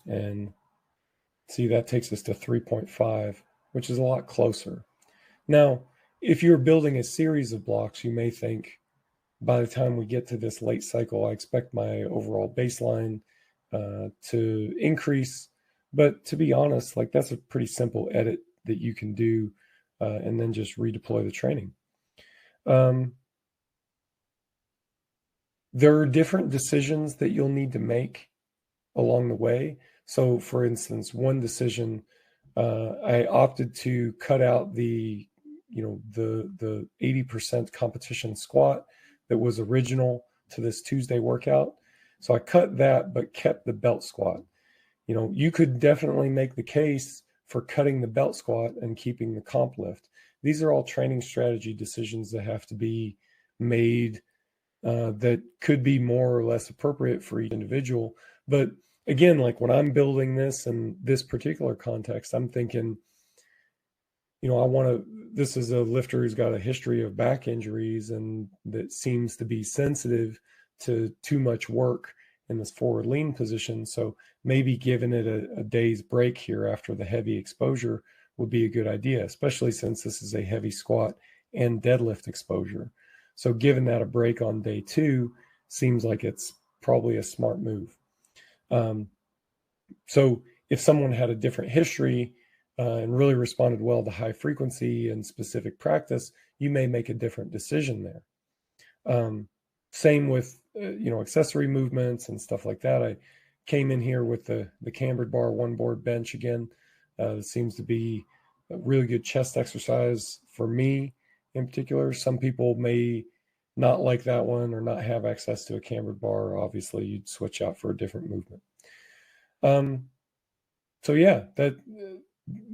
S1: and see, that takes us to 3.5, which is a lot closer. Now, if you're building a series of blocks, you may think, by the time we get to this late cycle, I expect my overall baseline to increase. But to be honest, like, that's a pretty simple edit that you can do and then just redeploy the training. There are different decisions that you'll need to make along the way. So for instance, one decision, I opted to cut out the 80% competition squat that was original to this Tuesday workout. So I cut that, but kept the belt squat. You could definitely make the case for cutting the belt squat and keeping the comp lift. These are all training strategy decisions that have to be made that could be more or less appropriate for each individual. But again, like when I'm building this in this particular context, I'm thinking, this is a lifter who's got a history of back injuries and that seems to be sensitive to too much work in this forward lean position. So maybe giving it a day's break here after the heavy exposure would be a good idea, especially since this is a heavy squat and deadlift exposure. So giving that a break on day 2 seems like it's probably a smart move. So if someone had a different history and really responded well to high frequency and specific practice, you may make a different decision there. Same with accessory movements and stuff like that. I came in here with the cambered bar one board bench again. It seems to be a really good chest exercise for me in particular. Some people may not like that one or not have access to a cambered bar. Obviously, you'd switch out for a different movement. So yeah, that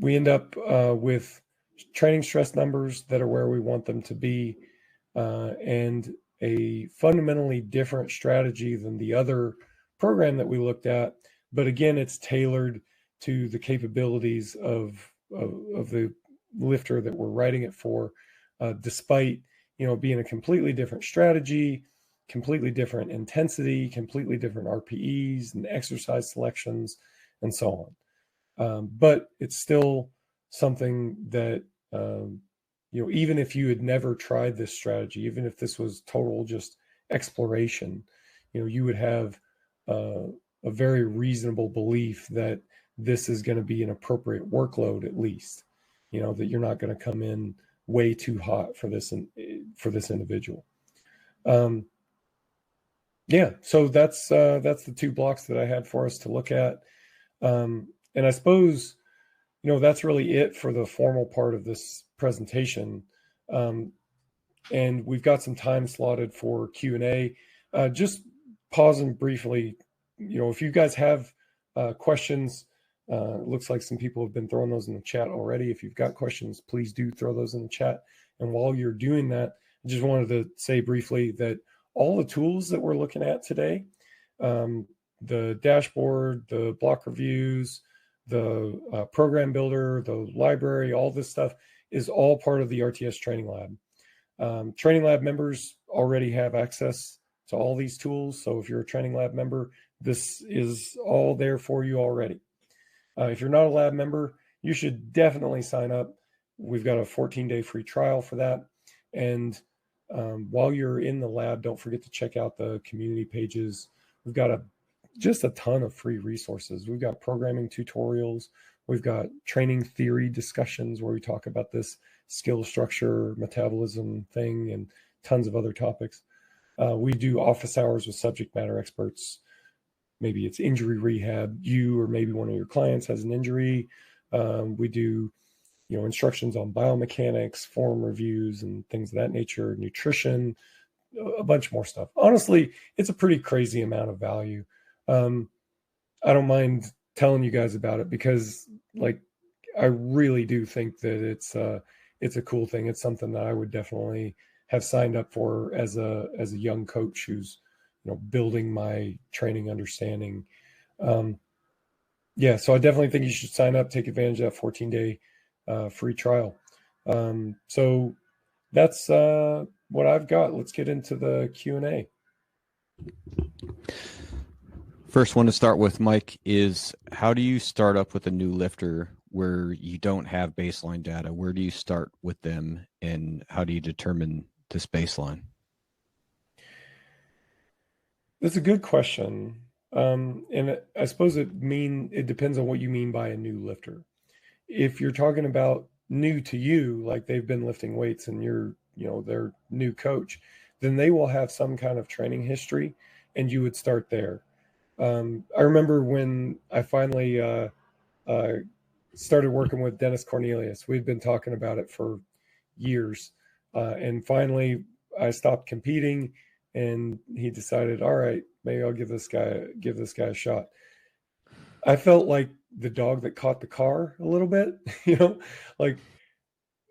S1: we end up with training stress numbers that are where we want them to be, and a fundamentally different strategy than the other program that we looked at. But again, it's tailored to the capabilities of the lifter that we're writing it for, despite being a completely different strategy, completely different intensity, completely different RPEs and exercise selections, and so on. But it's still something that even if you had never tried this strategy, even if this was total just exploration, you would have a very reasonable belief that this is going to be an appropriate workload, at least, that you're not going to come in way too hot for this individual. So that's the 2 blocks that I had for us to look at. And I suppose, that's really it for the formal part of this presentation. And we've got some time slotted for Q&A. Just pausing briefly, if you guys have questions, it looks like some people have been throwing those in the chat already. If you've got questions, please do throw those in the chat. And while you're doing that, I just wanted to say briefly that all the tools that we're looking at today, the dashboard, the block reviews, the program builder, the library, all this stuff is all part of the RTS Training Lab. Training Lab members already have access to all these tools. So if you're a Training Lab member, this is all there for you already. If you're not a lab member, you should definitely sign up. We've got a 14-day free trial for that. And while you're in the lab, don't forget to check out the community pages. We've got just a ton of free resources. We've got programming tutorials. We've got training theory discussions where we talk about this skill structure, metabolism thing, and tons of other topics. We do office hours with subject matter experts. Maybe it's injury rehab. You or maybe one of your clients has an injury. We do, instructions on biomechanics, form reviews, and things of that nature, nutrition, a bunch more stuff. Honestly, it's a pretty crazy amount of value. I don't mind telling you guys about it because, I really do think that it's a cool thing. It's something that I would definitely have signed up for as a young coach who's building my training understanding. So I definitely think you should sign up, take advantage of that 14-day free trial. So that's what I've got. Let's get into the Q&A.
S2: First one to start with, Mike, is how do you start up with a new lifter where you don't have baseline data? Where do you start with them, and how do you determine this baseline?
S1: That's a good question. And I suppose it depends on what you mean by a new lifter. If you're talking about new to you, like they've been lifting weights and you're, their new coach, then they will have some kind of training history and you would start there. I remember when I finally started working with Dennis Cornelius. We'd been talking about it for years. And finally I stopped competing and he decided, all right, maybe I'll give this guy a shot. I felt like the dog that caught the car a little bit, like,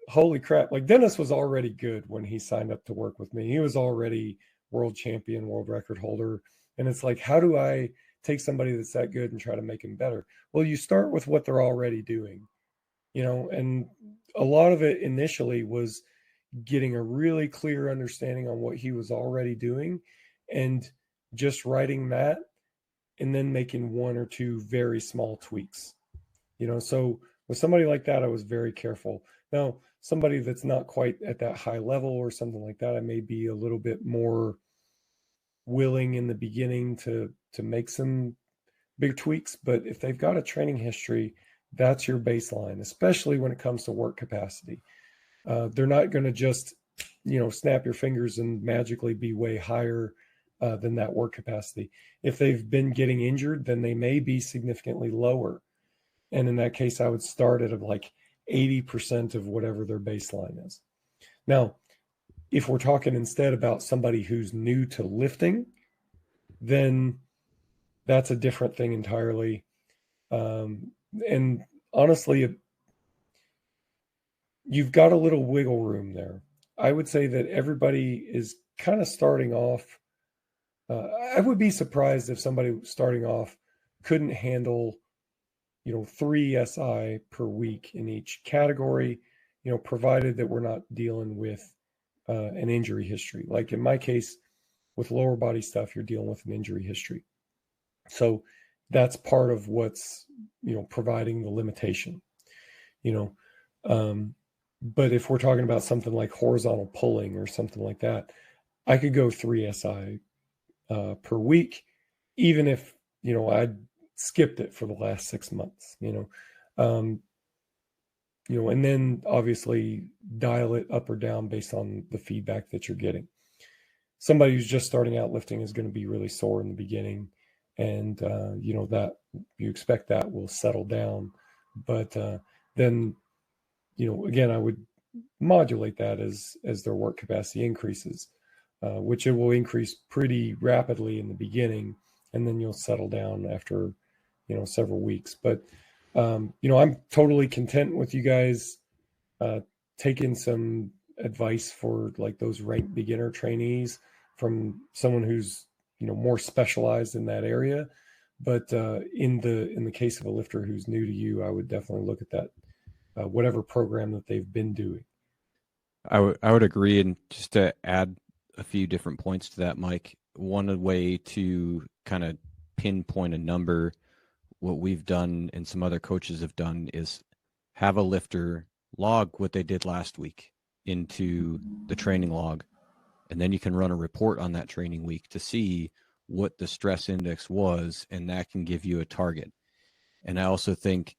S1: holy crap. Like, Dennis was already good when he signed up to work with me. He was already world champion, world record holder. And it's like, how do I take somebody that's that good and try to make him better? Well, you start with what they're already doing, and a lot of it initially was getting a really clear understanding on what he was already doing and just writing that and then making one or two very small tweaks. So with somebody like that, I was very careful. Now, somebody that's not quite at that high level or something like that, I may be a little bit more willing in the beginning to make some big tweaks. But if they've got a training history, that's your baseline, especially when it comes to work capacity. They're not going to just, snap your fingers and magically be way higher than that work capacity. If they've been getting injured, then they may be significantly lower. And in that case, I would start at like 80% of whatever their baseline is. Now, if we're talking instead about somebody who's new to lifting, then that's a different thing entirely. And honestly, you've got a little wiggle room there. I would say that everybody is kind of starting off. I would be surprised if somebody starting off couldn't handle, 3 SI per week in each category, provided that we're not dealing with an injury history. Like in my case, with lower body stuff, you're dealing with an injury history. So that's part of what's, providing the limitation, you know. But if we're talking about something like horizontal pulling or something like that, I could go 3 SI per week, even if, I'd skipped it for the last 6 months, and then obviously dial it up or down based on the feedback that you're getting. Somebody who's just starting out lifting is going to be really sore in the beginning, and that you expect that will settle down, but then again, I would modulate that as their work capacity increases, which it will increase pretty rapidly in the beginning, and then you'll settle down after several weeks. But I'm totally content with you guys taking some advice for like those ranked beginner trainees from someone who's more specialized in that area. But in the case of a lifter who's new to you, I would definitely look at that whatever program that they've been doing.
S2: I would agree, and just to add a few different points to that, Mike. One way to kind of pinpoint a number, what we've done and some other coaches have done, is have a lifter log what they did last week into the training log, and then you can run a report on that training week to see what the stress index was, and that can give you a target. And I also think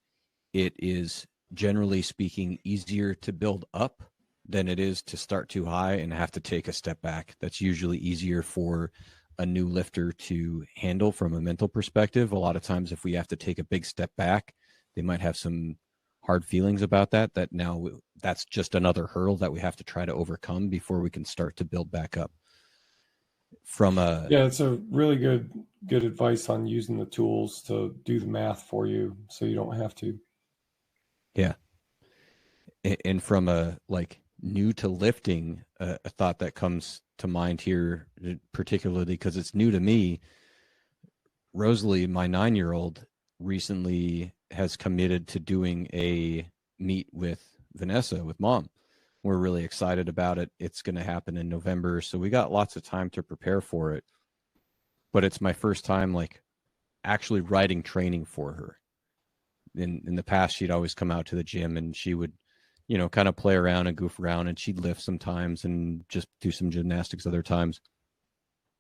S2: it is, generally speaking, easier to build up than it is to start too high and have to take a step back. That's usually easier for a new lifter to handle from a mental perspective. A lot of times, if we have to take a big step back, they might have some hard feelings about that now that's just another hurdle that we have to try to overcome before we can start to build back up.
S1: It's a really good advice on using the tools to do the math for you so you don't have to.
S2: Yeah. And from a new to lifting, a thought that comes to mind here, particularly because it's new to me. Rosalie, my 9-year-old, recently has committed to doing a meet with Vanessa, with mom. We're really excited about it. It's going to happen in November, so we got lots of time to prepare for it. But it's my first time actually writing training for her. In the past, she'd always come out to the gym and she would kind of play around and goof around, and she'd lift sometimes and just do some gymnastics other times.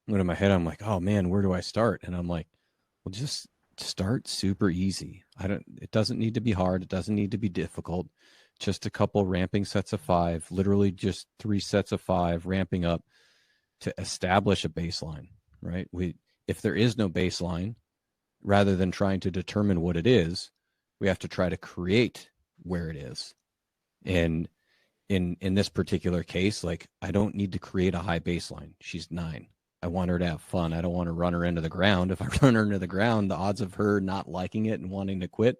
S2: But in my head, I'm like, oh man, where do I start? And I'm like, well, just start super easy. It doesn't need to be hard. It doesn't need to be difficult. Just a couple ramping sets of 5, literally just 3 sets of 5, ramping up to establish a baseline, right? If there is no baseline, rather than trying to determine what it is, we have to try to create where it is. And in this particular case, I don't need to create a high baseline. She's 9. I want her to have fun. I don't want to run her into the ground. If I run her into the ground, the odds of her not liking it and wanting to quit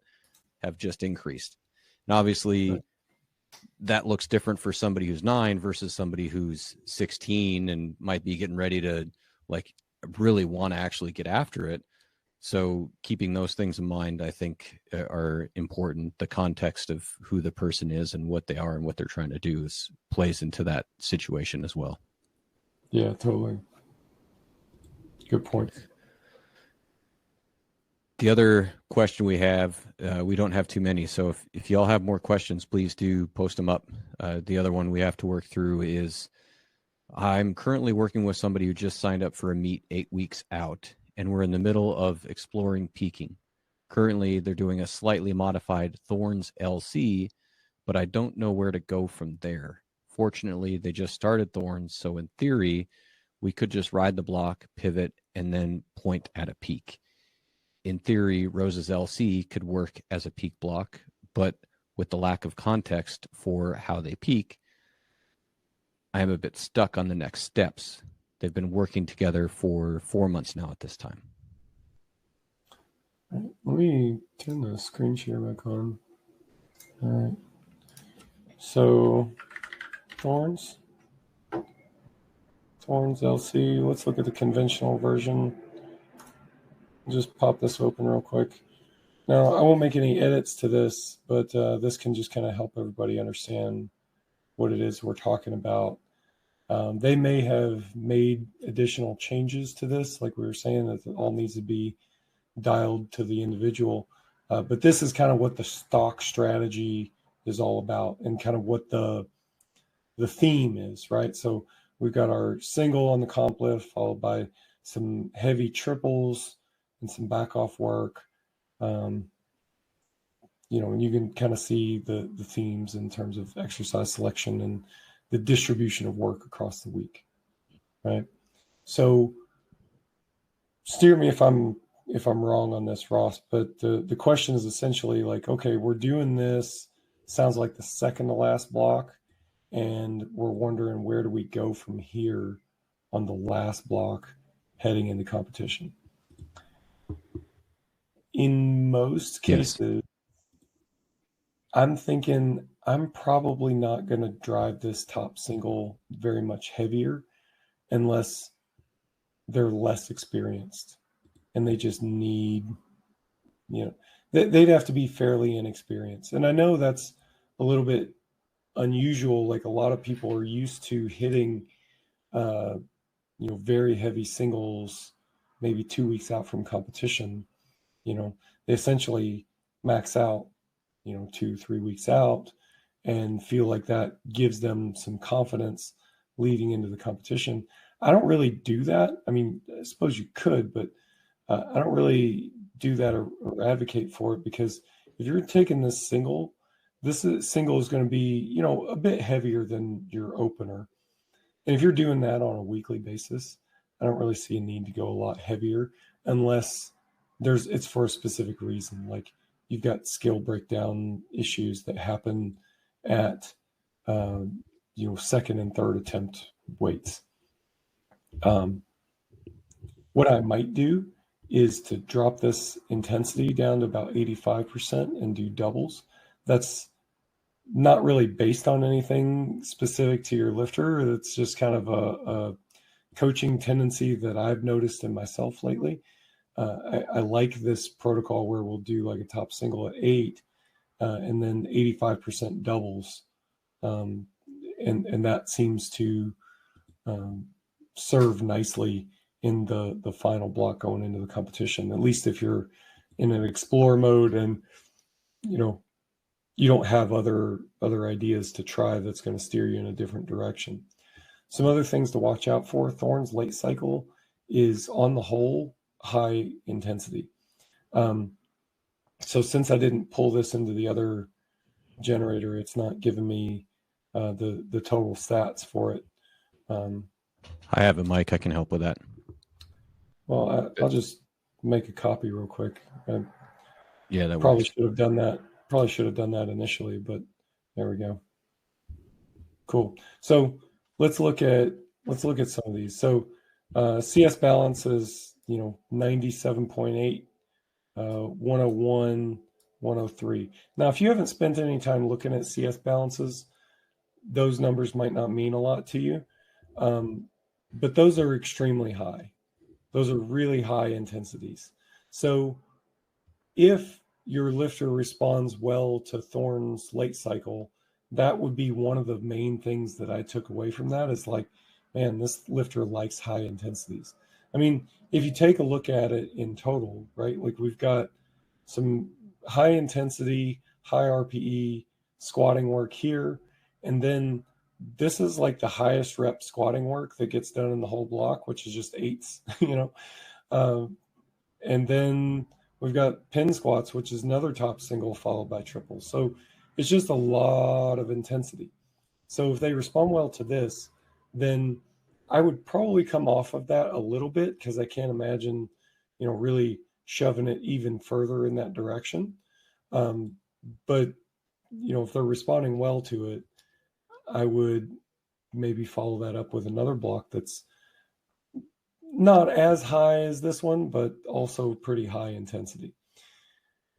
S2: have just increased. And obviously, that looks different for somebody who's 9 versus somebody who's 16 and might be getting ready to really want to actually get after it. So keeping those things in mind, I think, are important. The context of who the person is and what they are and what they're trying to do plays into that situation as well.
S1: Yeah, totally. Good point.
S2: The other question we have, we don't have too many, so if y'all have more questions, please do post them up. The other one we have to work through is, I'm currently working with somebody who just signed up for a meet 8 weeks out, and we're in the middle of exploring peaking. Currently, they're doing a slightly modified Thorns LC, but I don't know where to go from there. Fortunately, they just started Thorns, so in theory, we could just ride the block, pivot, and then point at a peak. In theory, Rose's LC could work as a peak block, but with the lack of context for how they peak, I am a bit stuck on the next steps. They've been working together for 4 months now at this time.
S1: All right, let me turn the screen share back on. All right. So Thorns LC. Let's look at the conventional version. Just pop this open real quick. Now, I won't make any edits to this, but this can just kind of help everybody understand what it is we're talking about. They may have made additional changes to this, like we were saying, that it all needs to be dialed to the individual. But this is kind of what the stock strategy is all about, and kind of what the theme is, right? So we've got our single on the comp lift, followed by some heavy triples and some back off work. And you can kind of see the themes in terms of exercise selection and the distribution of work across the week, right? So steer me if I'm wrong on this, Ross, but the question is essentially like, okay, we're doing this, sounds like the second to last block, and we're wondering where do we go from here on the last block heading into competition. In most cases, yes, I'm thinking I'm probably not going to drive this top single very much heavier unless they're less experienced and they just need, they'd have to be fairly inexperienced. And I know that's a little bit unusual. Like a lot of people are used to hitting, very heavy singles, maybe 2 weeks out from competition. They essentially max out, 2-3 weeks out, and feel like that gives them some confidence leading into the competition. I don't really do that. I mean, I suppose you could, but I don't really do that or advocate for it, because if you're taking this single is going to be, a bit heavier than your opener. And if you're doing that on a weekly basis, I don't really see a need to go a lot heavier unless it's for a specific reason. Like you've got skill breakdown issues that happen at, second and third attempt weights. What I might do is to drop this intensity down to about 85% and do doubles. That's not really based on anything specific to your lifter. It's just kind of a coaching tendency that I've noticed in myself lately. I like this protocol where we'll do like a top single at 8 and then 85% doubles. And that seems to serve nicely in the final block going into the competition, at least if you're in an explore mode and, you don't have other ideas to try that's going to steer you in a different direction. Some other things to watch out for. Thorns late cycle is on the whole high intensity. So since I didn't pull this into the other generator, it's not giving me the total stats for it.
S2: I have a mic. I can help with that.
S1: Well, I'll just make a copy real quick.
S2: Yeah, that
S1: probably
S2: works.
S1: should have done that. Probably should have done that initially, but there we go. Cool. So let's look at some of these. So CS balance is 97.8, 101, 103. Now, if you haven't spent any time looking at CS balances, those numbers might not mean a lot to you, but those are extremely high. Those are really high intensities. So if your lifter responds well to Thorn's late cycle, that would be one of the main things that I took away from that, is like, man, this lifter likes high intensities. I mean, if you take a look at it in total, right? Like we've got some high intensity, high RPE squatting work here. And then this is like the highest rep squatting work that gets done in the whole block, which is just eights, you know. And then we've got pin squats, which is another top single followed by triples. So it's just a lot of intensity. So if they respond well to this, then I would probably come off of that a little bit because I can't imagine, really shoving it even further in that direction. But if they're responding well to it, I would maybe follow that up with another block that's not as high as this one, but also pretty high intensity.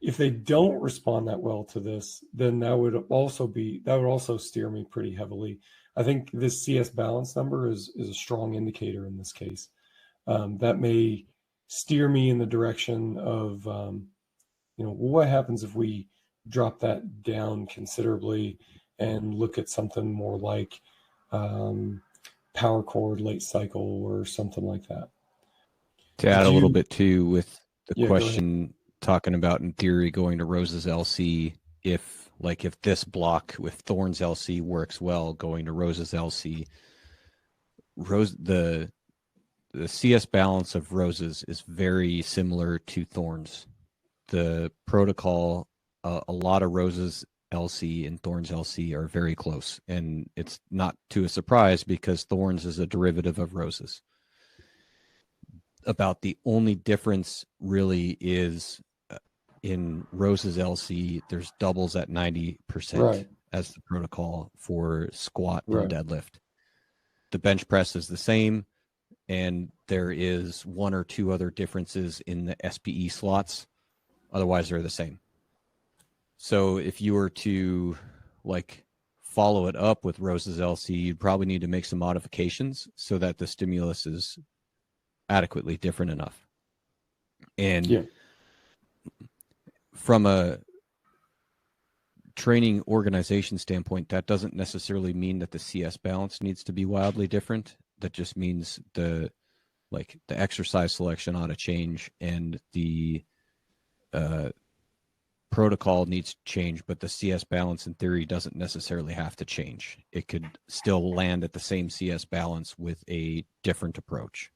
S1: If they don't respond that well to this, then that would also steer me pretty heavily. I think this CS balance number is a strong indicator in this case. That may steer me in the direction of, what happens if we drop that down considerably and look at something more like power chord late cycle or something like that.
S2: To add a little bit too with the
S1: Yeah,
S2: question talking about in theory going to Rose's LC, if this block with Thorne's LC works well, going to Rose's LC, the CS balance of Rose's is very similar to Thorne's. The protocol, a lot of Rose's LC and Thorne's LC are very close, and it's not to a surprise because Thorne's is a derivative of Rose's. About the only difference really is in Rose's LC, there's doubles at 90%
S1: right.
S2: as the protocol for squat
S1: Right.
S2: and deadlift. The bench press is the same, and there is one or two other differences in the SPE slots. Otherwise, they're the same. So if you were to follow it up with Rose's LC, you'd probably need to make some modifications so that the stimulus is adequately different enough. And from a training organization standpoint, that doesn't necessarily mean that the CS balance needs to be wildly different. That just means the exercise selection ought to change and the protocol needs to change, but the CS balance in theory doesn't necessarily have to change. It could still land at the same CS balance with a different approach.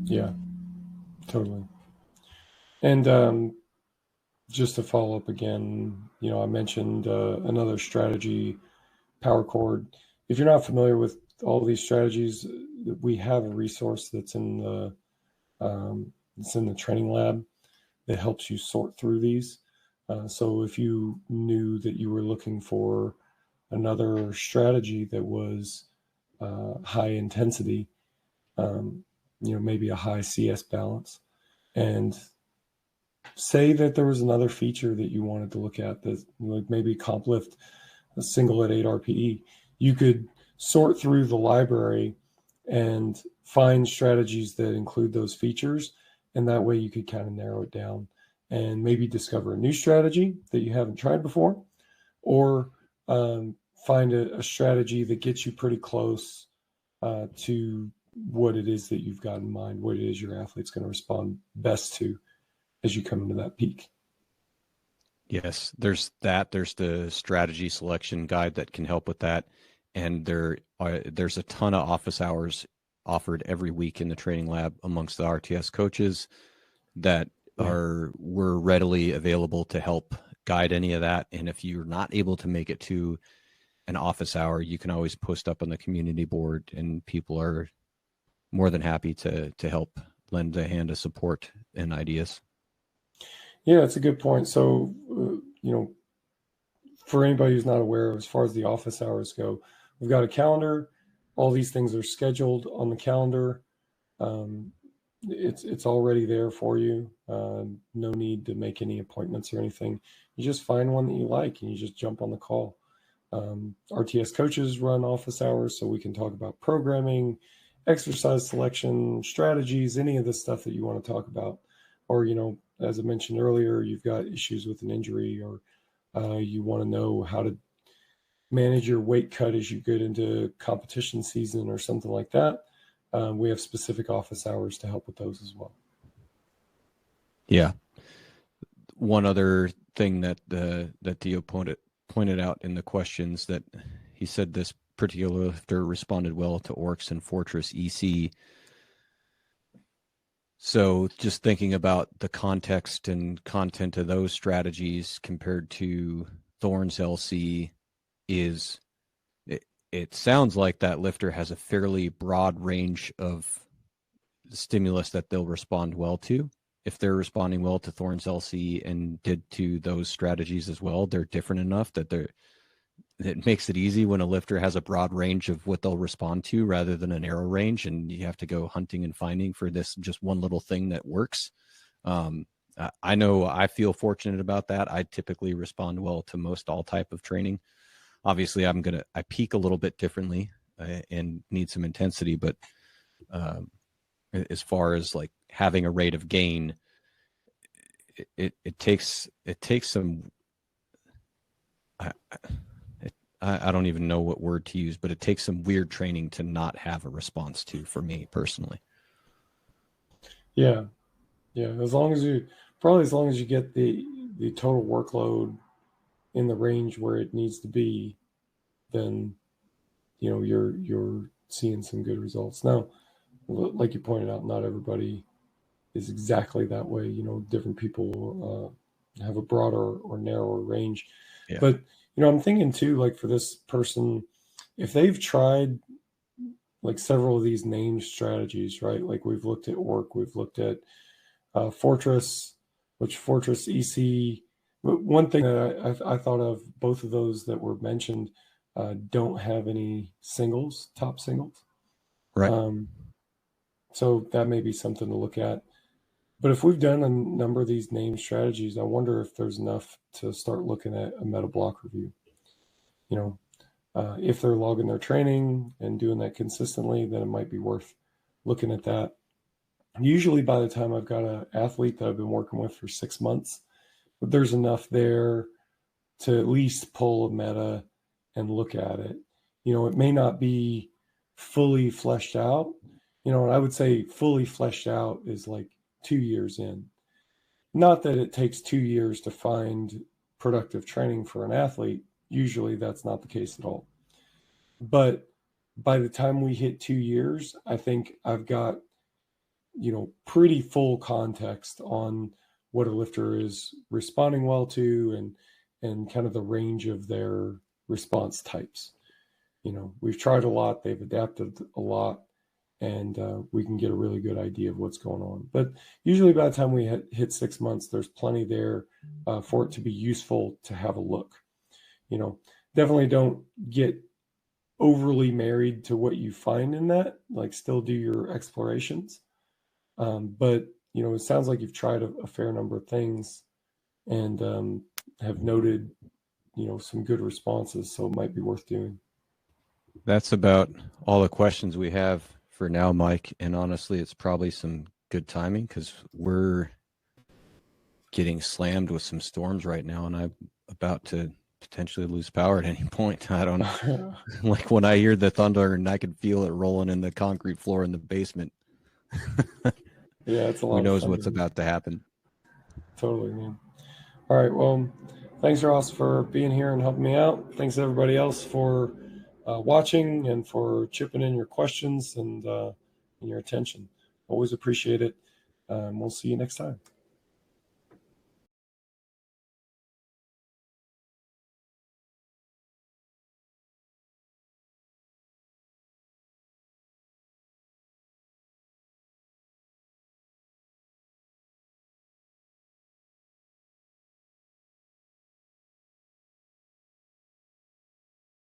S1: Yeah, totally. And just to follow up again, I mentioned another strategy, power chord. If you're not familiar with all these strategies, we have a resource that's in the training lab that helps you sort through these. So if you knew that you were looking for another strategy that was high intensity, maybe a high CS balance, and say that there was another feature that you wanted to look at that maybe comp lift a single at 8 RPE, you could sort through the library and find strategies that include those features. And that way you could kind of narrow it down and maybe discover a new strategy that you haven't tried before, or find a strategy that gets you pretty close to what it is that you've got in mind, what it is your athlete's going to respond best to as you come into that peak.
S2: Yes, there's that. There's the strategy selection guide that can help with that. And there's a ton of office hours offered every week in the training lab amongst the RTS coaches that were readily available to help guide any of that. And if you're not able to make it to an office hour, you can always post up on the community board, and people are more than happy to help lend a hand of support and ideas.
S1: Yeah, it's a good point. So, for anybody who's not aware, as far as the office hours go, we've got a calendar. All these things are scheduled on the calendar. It's already there for you. No need to make any appointments or anything. You just find one that you like and you just jump on the call. RTS coaches run office hours, so we can talk about programming, exercise selection, strategies, any of the stuff that you want to talk about. Or, as I mentioned earlier, you've got issues with an injury, or you want to know how to manage your weight cut as you get into competition season or something like that. we have specific office hours to help with those as well.
S2: Yeah. One other thing that Theo pointed out in the questions, that he said this particular lifter responded well to Orcs and Fortress EC. So just thinking about the context and content of those strategies compared to Thorns LC, is it sounds like that lifter has a fairly broad range of stimulus that they'll respond well to. If they're responding well to Thorns LC and did to those strategies as well, they're different enough that it makes it easy when a lifter has a broad range of what they'll respond to rather than a narrow range, and you have to go hunting and finding for this just one little thing that works. I know I feel fortunate about that. I typically respond well to most all type of training. Obviously, I peak a little bit differently and need some intensity, but as far as like having a rate of gain, it takes some. I don't even know what word to use, but it takes some weird training to not have a response to, for me personally.
S1: Yeah. As long as you get the total workload in the range where it needs to be, then you're seeing some good results. Now, like you pointed out, not everybody is exactly that way. Different people have a broader or narrower range.
S2: Yeah.
S1: But I'm thinking too, like for this person, if they've tried like several of these named strategies, right? Like we've looked at Orc, we've looked at Fortress, which Fortress EC. One thing that I thought of, both of those that were mentioned don't have any top singles.
S2: Right.
S1: So that may be something to look at. But if we've done a number of these named strategies, I wonder if there's enough to start looking at a Metabolic review. If they're logging their training and doing that consistently, then it might be worth looking at that. Usually by the time I've got an athlete that I've been working with for 6 months, but there's enough there to at least pull a meta and look at it. It may not be fully fleshed out. And I would say fully fleshed out is like 2 years in. Not that it takes 2 years to find productive training for an athlete. Usually that's not the case at all. But by the time we hit 2 years, I think I've got, pretty full context on what a lifter is responding well to and kind of the range of their response types. We've tried a lot, they've adapted a lot, and we can get a really good idea of what's going on. But usually by the time we hit 6 months, there's plenty there for it to be useful to have a look. Definitely don't get overly married to what you find in that, like still do your explorations. But, it sounds like you've tried a fair number of things and have noted, some good responses. So it might be worth doing.
S2: That's about all the questions we have for now, Mike. And honestly, it's probably some good timing because we're getting slammed with some storms right now, and I'm about to potentially lose power at any point. I don't know. Like when I hear the thunder and I can feel it rolling in the concrete floor in the basement.
S1: Yeah, it's a lot.
S2: Who knows what's about to happen?
S1: Totally, man. All right. Well, thanks, Ross, for being here and helping me out. Thanks everybody else for watching and for chipping in your questions and your attention. Always appreciate it. We'll see you next time.